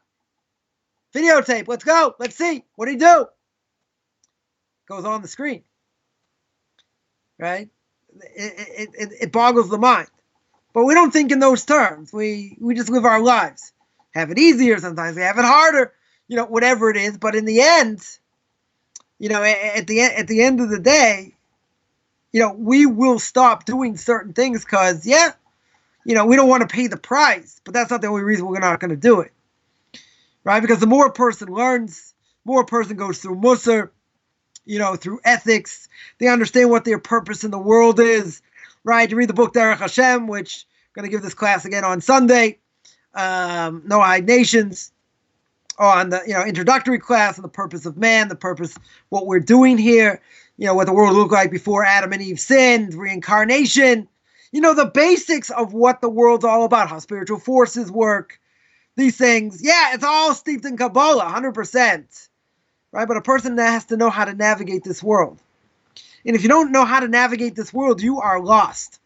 videotape. Let's go. Let's see. What do you do? Goes on the screen. Right? It boggles the mind. But we don't think in those terms. We just live our lives. Have it easier. Sometimes we have it harder. Whatever it is. But in the end, at the end of the day, we will stop doing certain things because, we don't want to pay the price. But that's not the only reason we're not going to do it. right? Because the more a person learns, more a person goes through Musar, through ethics. They understand what their purpose in the world is, right? You read the book Derech Hashem, which I'm going to give this class again on Sunday, Noahide Nations, on the introductory class on the purpose of man, the purpose, what we're doing here, what the world looked like before Adam and Eve sinned, reincarnation, the basics of what the world's all about, how spiritual forces work, these things. Yeah, it's all steeped in Kabbalah, 100%. Right? But a person has to know how to navigate this world. And if you don't know how to navigate this world, you are lost.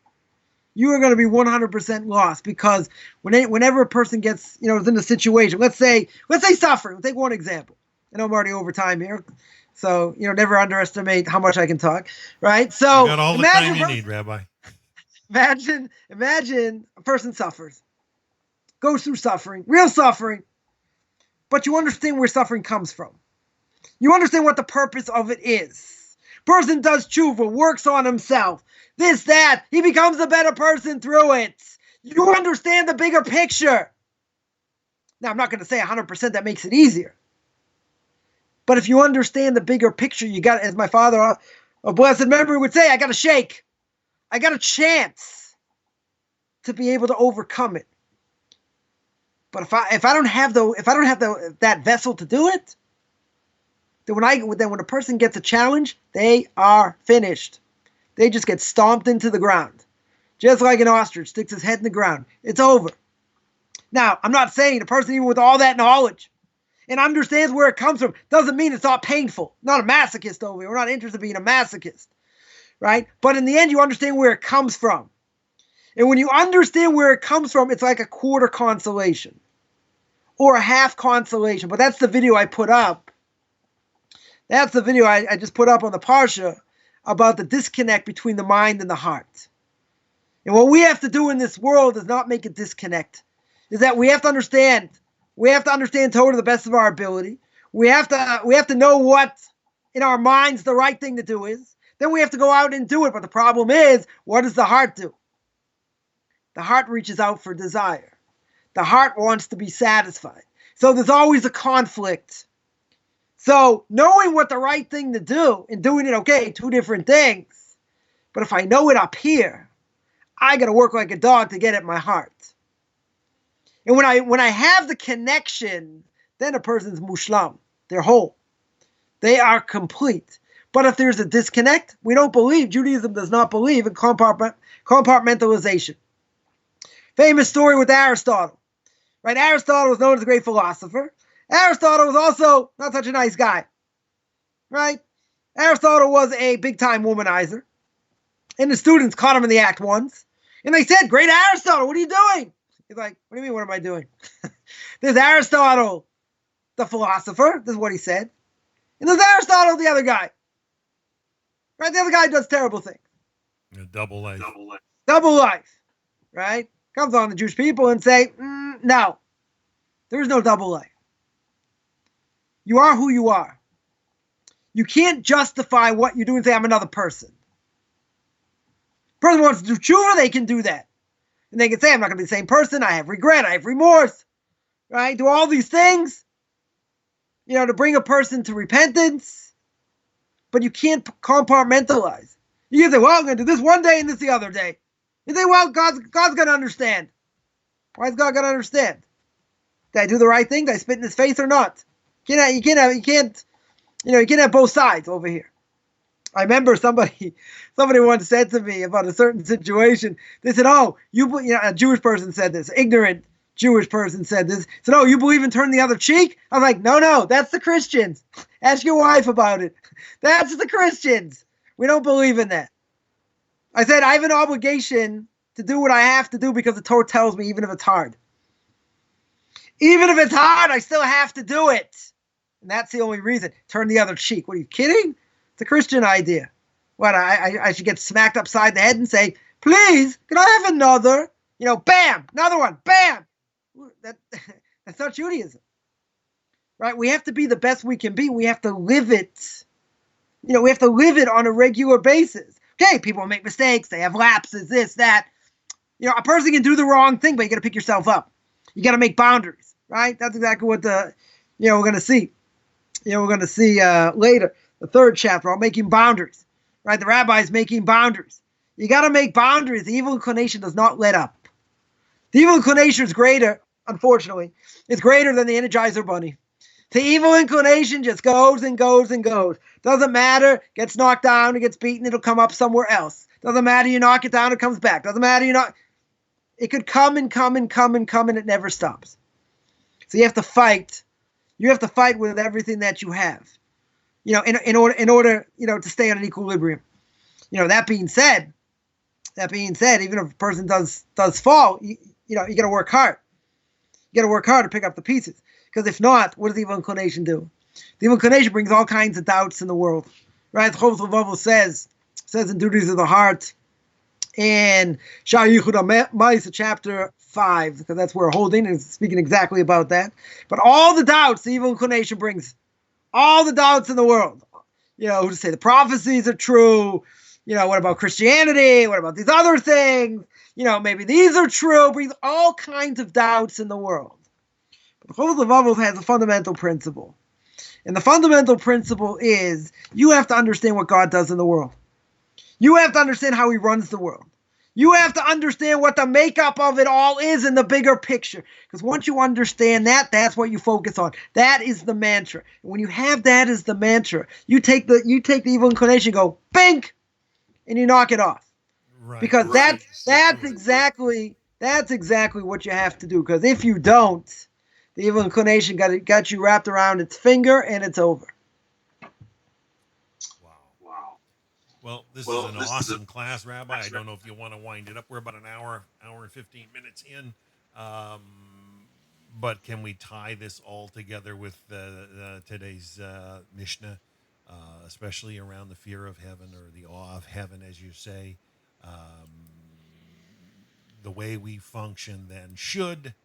You are going to be 100% lost, because whenever a person gets, is in a situation, let's say suffering. We'll take one example. I know I'm already over time here, so, never underestimate how much I can talk, right? So you got all the time you need, Rabbi. Imagine a person suffers, goes through suffering, real suffering, but you understand where suffering comes from. You understand what the purpose of it is. Person does tshuva, works on himself, this, that. He becomes a better person through it. You understand the bigger picture. Now, I'm not going to say 100% that makes it easier. But if you understand the bigger picture, you got, as my father, a blessed memory, would say, I got a shake. I got a chance to be able to overcome it. But if I don't have that vessel to do it, then when a person gets a challenge, they are finished. They just get stomped into the ground. Just like an ostrich sticks his head in the ground. It's over. Now, I'm not saying a person, even with all that knowledge and understands where it comes from, doesn't mean it's not painful. Not a masochist over here. We're not interested in being a masochist, right? But in the end, you understand where it comes from. And when you understand where it comes from, it's like a quarter consolation or a half consolation. But that's the video I put up. That's the video I just put up on the Parsha about the disconnect between the mind and the heart. And what we have to do in this world is not make a disconnect. Is that we have to understand. We have to understand Torah to the best of our ability. We have to know what in our minds the right thing to do is. Then we have to go out and do it. But the problem is, what does the heart do? The heart reaches out for desire. The heart wants to be satisfied. So there's always a conflict. So knowing what the right thing to do and doing it, okay, two different things. But if I know it up here, I got to work like a dog to get at my heart. And when I have the connection, then a person's mushlam. They're whole. They are complete. But if there's a disconnect, we don't believe, Judaism does not believe in compartmentalization. Famous story with Aristotle. Right? Aristotle was known as a great philosopher. Aristotle was also not such a nice guy. Right? Aristotle was a big-time womanizer. And the students caught him in the act once. And they said, "Great Aristotle, what are you doing?" He's like, "What do you mean, what am I doing?" There's Aristotle, the philosopher. This is what he said. And there's Aristotle, the other guy. Right? The other guy does terrible things. A double life. Double life. Right? Comes on the Jewish people and say, no. There is no double life. You are who you are. You can't justify what you do and say, I'm another person. Person wants to do tshuva, they can do that. And they can say, I'm not going to be the same person. I have regret. I have remorse. Right? Do all these things, to bring a person to repentance. But you can't compartmentalize. You can say, well, I'm going to do this one day and this the other day. You say, well, God's going to understand. Why is God going to understand? Did I do the right thing? Did I spit in his face or not? You can't have both sides over here. I remember somebody once said to me about a certain situation. They said, "Oh, a Jewish person said this. Ignorant Jewish person said this. Said, oh, you believe in turn the other cheek?" I was like, no, that's the Christians. Ask your wife about it. That's the Christians. We don't believe in that. I said, I have an obligation to do what I have to do because the Torah tells me, even if it's hard. Even if it's hard, I still have to do it. And that's the only reason. Turn the other cheek. What, are you kidding? It's a Christian idea. What, I should get smacked upside the head and say, please, can I have another? Bam, another one, bam. That's not Judaism. Right? We have to be the best we can be. We have to live it. We have to live it on a regular basis. Okay, people make mistakes. They have lapses, this, that. A person can do the wrong thing, but you got to pick yourself up. You got to make boundaries. right? That's exactly what we're going to see. We're going to see later, the third chapter on making boundaries, right? The rabbi is making boundaries. You got to make boundaries. The evil inclination does not let up. The evil inclination is greater, unfortunately. It's greater than the Energizer Bunny. The evil inclination just goes and goes and goes. Doesn't matter. Gets knocked down, it gets beaten, it'll come up somewhere else. Doesn't matter, you knock it down, it comes back. Doesn't matter, it could come and come and come and come, and it never stops. So you have to fight. You have to fight with everything that you have. In order, to stay on an equilibrium. That being said, even if a person does fall, you got to work hard. You got to work hard to pick up the pieces. Because if not, what does the evil inclination do? The evil inclination brings all kinds of doubts in the world. Right? The Avos says in Duties of the Heart, in Shar Yichud HaMa'isa, chapter 5, because that's where we're holding, and it's speaking exactly about that. But all the doubts the evil inclination brings, all the doubts in the world. Who to say the prophecies are true. What about Christianity? What about these other things? Maybe these are true. Brings all kinds of doubts in the world. But the Avos has a fundamental principle. And the fundamental principle is you have to understand what God does in the world. You have to understand how he runs the world. You have to understand what the makeup of it all is in the bigger picture. Because once you understand that, that's what you focus on. That is the mantra. And when you have that as the mantra, you take the evil inclination, go bink, and you knock it off. Right. Because that's exactly what you have to do. Because if you don't, the evil inclination got you wrapped around its finger, and it's over. Wow. Well, this is an awesome class, Rabbi. I don't know if you want to wind it up. We're about an hour and 15 minutes in. But can we tie this all together with today's Mishna, especially around the fear of heaven or the awe of heaven, as you say? The way we function then should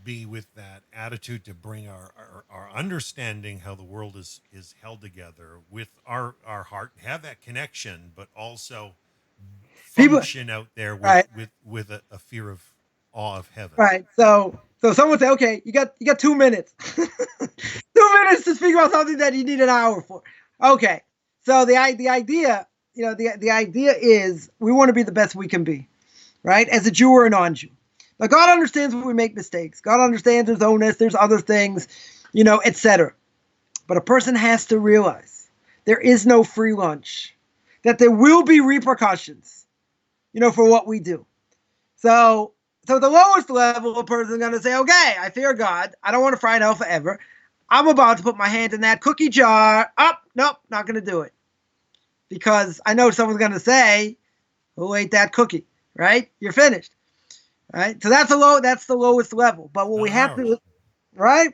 be with that attitude to bring our understanding how the world is held together with our heart, have that connection, but also function out there with a fear of awe of heaven. Right. So someone say, okay, you got 2 minutes. 2 minutes to speak about something that you need an hour for. Okay. So the idea, the idea is we want to be the best we can be, right? As a Jew or a non-Jew. Now, God understands when we make mistakes. God understands there's onus, there's other things, etc. But a person has to realize there is no free lunch, that there will be repercussions, for what we do. So the lowest level, a person is going to say, okay, I fear God. I don't want to fry in hell forever. I'm about to put my hand in that cookie jar. Nope, not going to do it. Because I know someone's going to say, who ate that cookie, right? You're finished. Right, so that's the lowest level. But what we have to, right,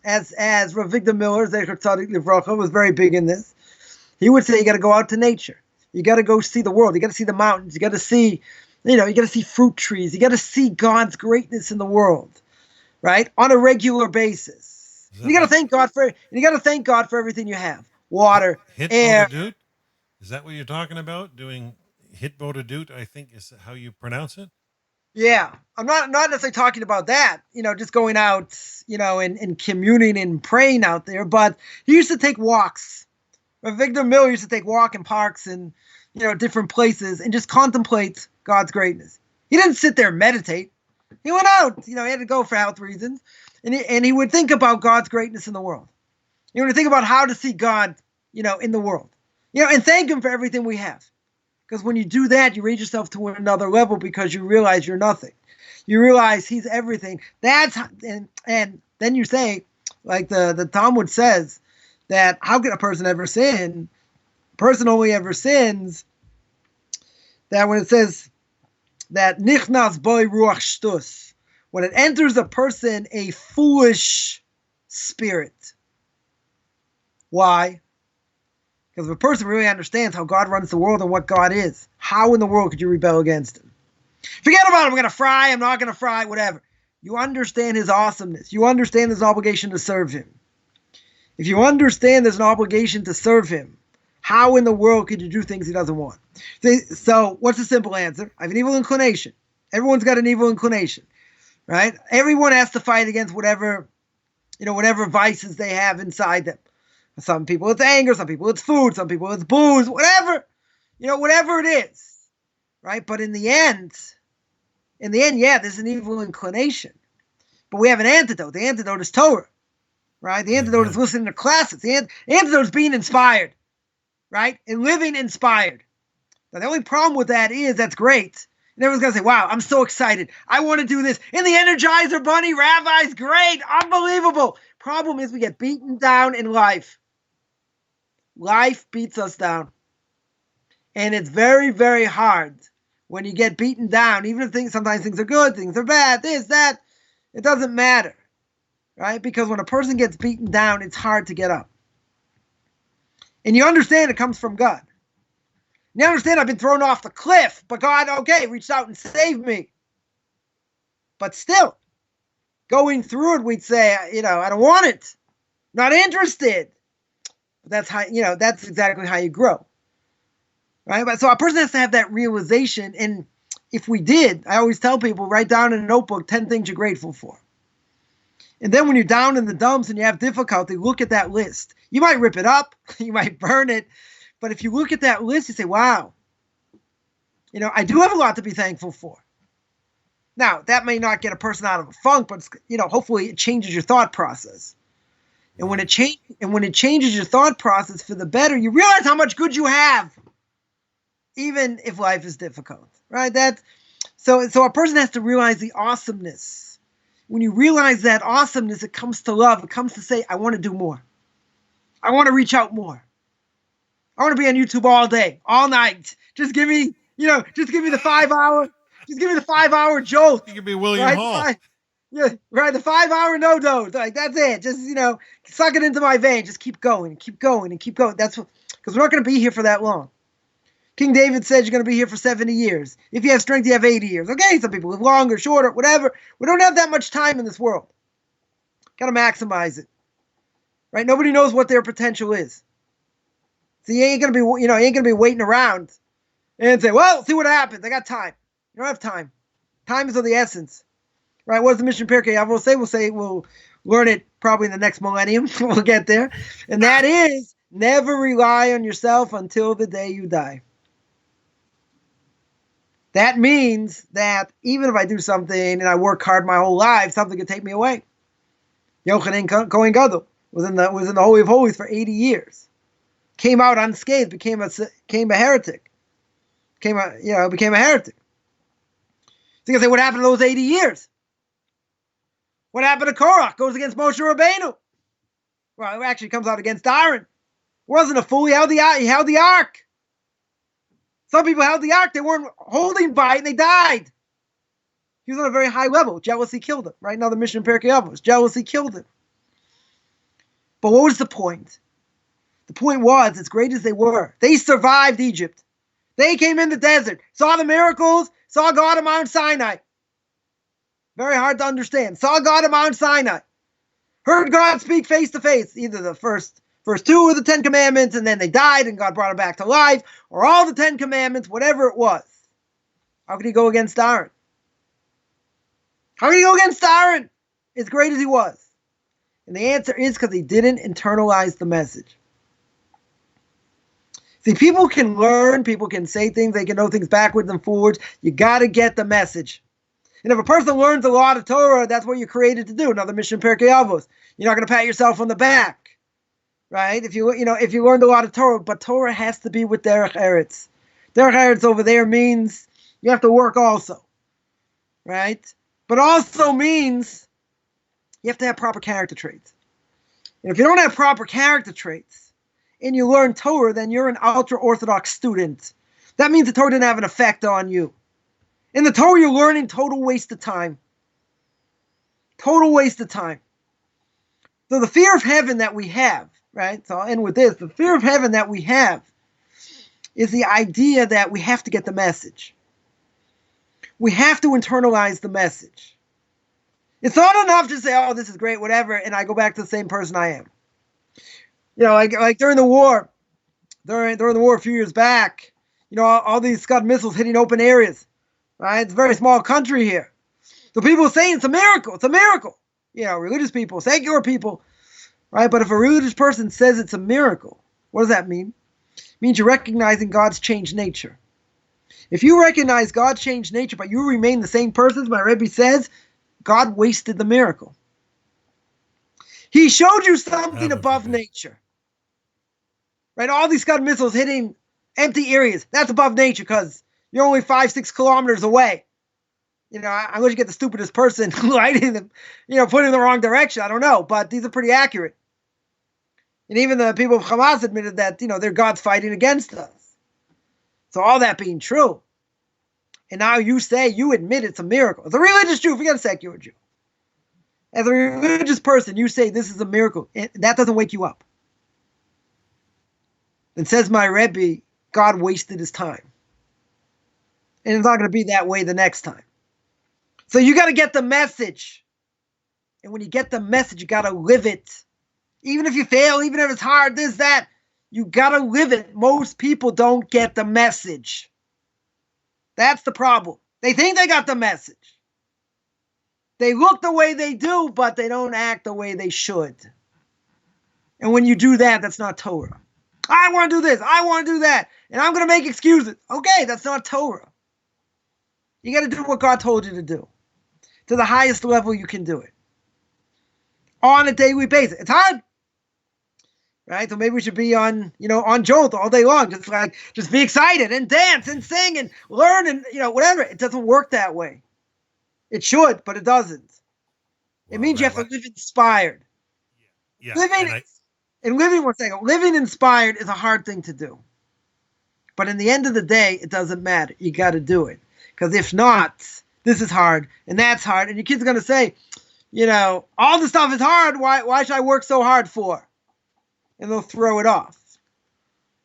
as Rav Victor Miller, Zecher Tzadik Livracha, was very big in this. He would say you got to go out to nature. You got to go see the world. You got to see the mountains. You got to see, you got to see fruit trees. You got to see God's greatness in the world, right, on a regular basis. You got to thank God for. You got to thank God for everything you have: water, air. Is that what you're talking about? Doing hitbodedut, I think is how you pronounce it. Yeah, I'm not necessarily talking about that, just going out, and communing and praying out there. But he used to take walks. Victor Miller used to take walk in parks and, different places and just contemplate God's greatness. He didn't sit there and meditate. He went out, he had to go for health reasons. And he would think about God's greatness in the world. He would think about how to see God, in the world. And thank him for everything we have. Because when you do that, you raise yourself to another level because you realize you're nothing. You realize he's everything. And then you say, like the Talmud says, that how can a person ever sin? A person only ever sins that when it says that nichnas boy ruach shtus, when it enters a person a foolish spirit. Why? Because if a person really understands how God runs the world and what God is, how in the world could you rebel against him? Forget about it. I'm going to fry. I'm not going to fry. Whatever. You understand his awesomeness. You understand there's an obligation to serve him. If you understand there's an obligation to serve him, how in the world could you do things he doesn't want? So what's the simple answer? I have an evil inclination. Everyone's got an evil inclination, right? Everyone has to fight against whatever vices they have inside them. Some people it's anger, some people it's food, some people it's booze, whatever, whatever it is, right? But in the end, yeah, there's an evil inclination. But we have an antidote. The antidote is Torah, right? The antidote is listening to classes. The antidote is being inspired, right? And living inspired. Now, the only problem with that is that's great. And everyone's going to say, wow, I'm so excited. I want to do this. And the Energizer Bunny, Rabbi's great. Unbelievable. Problem is we get beaten down in life. Life beats us down. And it's very, very hard when you get beaten down, even if sometimes things are good, things are bad, this, that. It doesn't matter, right? Because when a person gets beaten down, it's hard to get up. And you understand it comes from God. You understand I've been thrown off the cliff, but God, okay, reached out and saved me. But still, going through it, we'd say, I don't want it. Not interested. But that's how, that's exactly how you grow. Right? But so a person has to have that realization. And if we did, I always tell people, write down in a notebook 10 things you're grateful for. And then when you're down in the dumps and you have difficulty, look at that list. You might rip it up. You might burn it. But if you look at that list, you say, wow, I do have a lot to be thankful for. Now, that may not get a person out of a funk, but, hopefully it changes your thought process. And when it changes your thought process for the better, you realize how much good you have, even if life is difficult, right? So a person has to realize the awesomeness. When you realize that awesomeness, it comes to love. It comes to say, I want to do more. I want to reach out more. I want to be on YouTube all day, all night. Just give me the 5 hour. Just give me the 5 hour jolt. You could be William Hall. The 5 hour no dose. Like that's it. Just suck it into my vein. Just keep going, keep going, and keep going. That's because we're not going to be here for that long. King David said you're going to be here for 70 years. If you have strength, you have 80 years. Okay, some people live longer, shorter, whatever. We don't have that much time in this world. Got to maximize it, right? Nobody knows what their potential is. So you ain't gonna be waiting around and say, well, see what happens. I got time. You don't have time. Time is of the essence, right? What does the Mishna Pirkei Avos say? We'll learn it probably in the next millennium. We'll get there, and that is never rely on yourself until the day you die. That means that even if I do something and I work hard my whole life, something could take me away. Yochanan Kohen Gadol was in the Holy of Holies for 80 years. Came out unscathed, became a heretic. Became a heretic. So you can say, what happened to those 80 years? What happened to Korach? Goes against Moshe Rabbeinu. Well, it actually comes out against Aaron. It wasn't a fool. He held the ark. Some people held the ark. They weren't holding by it, and they died. He was on a very high level. Jealousy killed him. Right now, the Mishna Pirkei Avos. Jealousy killed him. But what was the point? The point was, as great as they were, they survived Egypt. They came in the desert, saw the miracles, saw God at Mount Sinai. Very hard to understand. Saw God at Mount Sinai. Heard God speak face to face, either the first two of the 10 Commandments, and then they died and God brought them back to life, or all the 10 Commandments, whatever it was. How could he go against Aaron? How could he go against Aaron, as great as he was? And the answer is because he didn't internalize the message. See, people can learn, people can say things, they can know things backwards and forwards. You got to get the message. And if a person learns a lot of Torah, that's what you're created to do. Another Mishna Pirkei Avos. You're not going to pat yourself on the back, right? If you learned a lot of Torah, but Torah has to be with Derech Eretz. Derech Eretz over there means you have to work also, right? But also means you have to have proper character traits. And if you don't have proper character traits, and you learn Torah, then you're an ultra-Orthodox student. That means the Torah didn't have an effect on you. In the Torah you're learning, total waste of time. Total waste of time. So the fear of heaven that we have, right? So I'll end with this. The fear of heaven that we have is the idea that we have to get the message. We have to internalize the message. It's not enough to say, oh, this is great, whatever, and I go back to the same person I am. Like during the war a few years back, all these Scud missiles hitting open areas, right? It's a very small country here. So people are saying it's a miracle. It's a miracle. Religious people, secular people, right? But if a religious person says it's a miracle, what does that mean? It means you're recognizing God's changed nature. If you recognize God's changed nature, but you remain the same person, my Rabbi says, God wasted the miracle. He showed you something above nature. Right? All these Scud missiles hitting empty areas, that's above nature because you're only 5-6 kilometers away. I wish you get the stupidest person lighting them, put in the wrong direction. I don't know, but these are pretty accurate. And even the people of Hamas admitted that, their God's fighting against us. So all that being true, and now you admit it's a miracle. As a religious Jew, forget a secular Jew. As a religious person, you say this is a miracle. That doesn't wake you up. Then says my Rebbe, God wasted his time. And it's not going to be that way the next time. So you got to get the message. And when you get the message, you got to live it. Even if you fail, even if it's hard, this, that, you got to live it. Most people don't get the message. That's the problem. They think they got the message. They look the way they do, but they don't act the way they should. And when you do that, that's not Torah. I want to do this. I want to do that. And I'm going to make excuses. Okay, that's not Torah. You got to do what God told you to do. To the highest level you can do it. On a daily basis. It's hard. Right? So maybe we should be on Jolt all day long. Just be excited and dance and sing and learn and, whatever. It doesn't work that way. It should, but it doesn't. It means you have to live inspired. Yeah. Living inspired is a hard thing to do. But in the end of the day, it doesn't matter. You got to do it. Because if not, this is hard and that's hard. And your kid's going to say, all the stuff is hard. Why should I work so hard for? And they'll throw it off.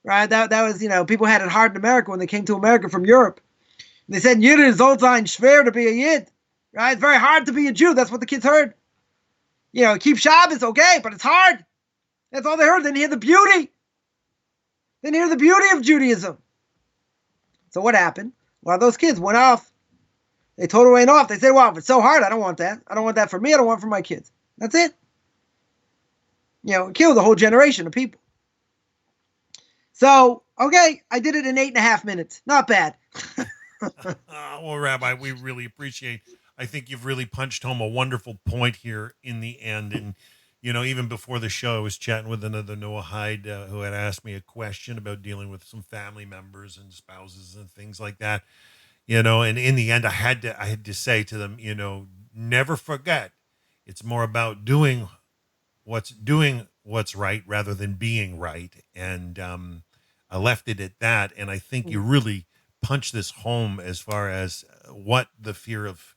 Right? That was, people had it hard in America when they came to America from Europe. And they said, Yid is Zoltan schwer to be a Yid. Right? It's very hard to be a Jew. That's what the kids heard. Keep Shabbos, okay, but it's hard. That's all they heard. They didn't hear the beauty. They didn't hear the beauty of Judaism. So what happened? Well, those kids went off. They totally went off. They said, well, if it's so hard, I don't want that. I don't want that for me. I don't want it for my kids. That's it. It killed a whole generation of people. So, okay, I did it in 8.5 minutes. Not bad. Well, Rabbi, we really appreciate. I think you've really punched home a wonderful point here in the end. And, even before the show, I was chatting with another Noahide who had asked me a question about dealing with some family members and spouses and things like that. And in the end, I had to say to them, never forget, it's more about doing what's right rather than being right. And I left it at that. And I think you really punched this home as far as what the fear of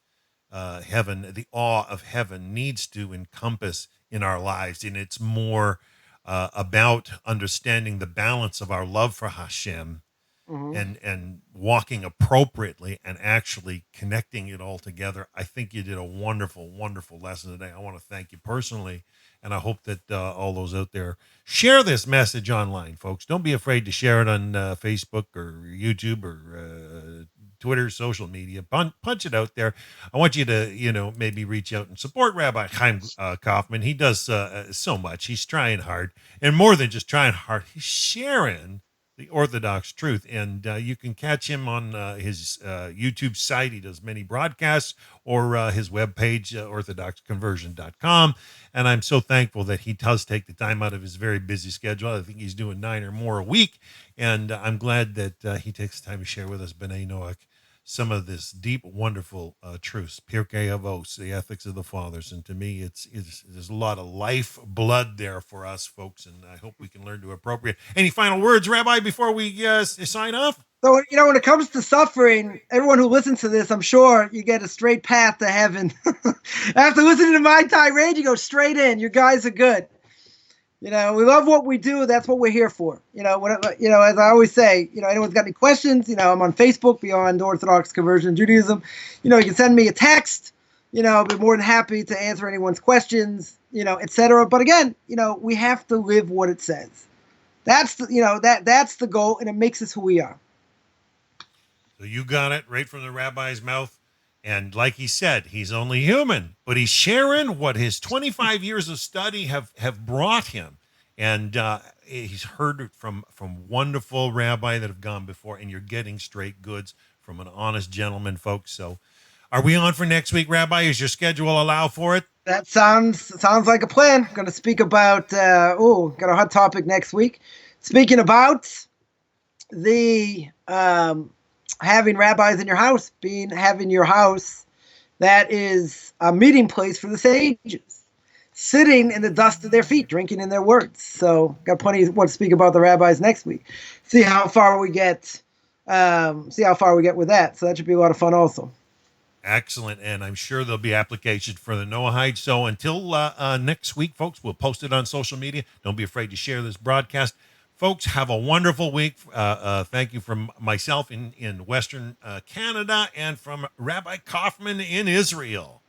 heaven, the awe of heaven needs to encompass in our lives. And it's more about understanding the balance of our love for Hashem and walking appropriately and actually connecting it all together. I think you did a wonderful, wonderful lesson today. I want to thank you personally. And I hope that all those out there share this message online, folks. Don't be afraid to share it on Facebook or YouTube or Twitter, social media. Punch it out there. I want you to, maybe reach out and support Rabbi Chaim Coffman. He does so much. He's trying hard. And more than just trying hard, he's sharing the Orthodox truth. And you can catch him on his YouTube site. He does many broadcasts, or his webpage, orthodoxconversion.com. And I'm so thankful that he does take the time out of his very busy schedule. I think he's doing 9 or more a week. And I'm glad that he takes the time to share with us, B'nai Noach, some of this deep, wonderful truths, Pirkei Avos, the ethics of the fathers. And to me, there's a lot of life blood there for us, folks, and I hope we can learn to appropriate. Any final words, Rabbi, before we sign off? So, when it comes to suffering, everyone who listens to this, I'm sure you get a straight path to heaven. After listening to my tirade, you go straight in. You guys are good. We love what we do. That's what we're here for. As I always say, anyone's got any questions, I'm on Facebook, Beyond Orthodox Conversion Judaism. You can send me a text. I'll be more than happy to answer anyone's questions, etc. But again, we have to live what it says. That's that's the goal, and it makes us who we are. So you got it right from the rabbi's mouth. And like he said, he's only human, but he's sharing what his 25 years of study have brought him. And he's heard it from wonderful rabbi that have gone before, and you're getting straight goods from an honest gentleman, folks. So are we on for next week, Rabbi? Is your schedule allow for it? That sounds like a plan. Going to speak about got a hot topic next week. Speaking about the having rabbis in your house, having your house that is a meeting place for the sages, sitting in the dust of their feet, drinking in their words. So got plenty what to speak about the rabbis next week. See how far we get. See how far we get with that. So that should be a lot of fun also. Excellent. And I'm sure there'll be applications for the Noahide. So until next week, folks, we'll post it on social media. Don't be afraid to share this broadcast. Folks, have a wonderful week. Thank you from myself in Western Canada and from Rabbi Coffman in Israel.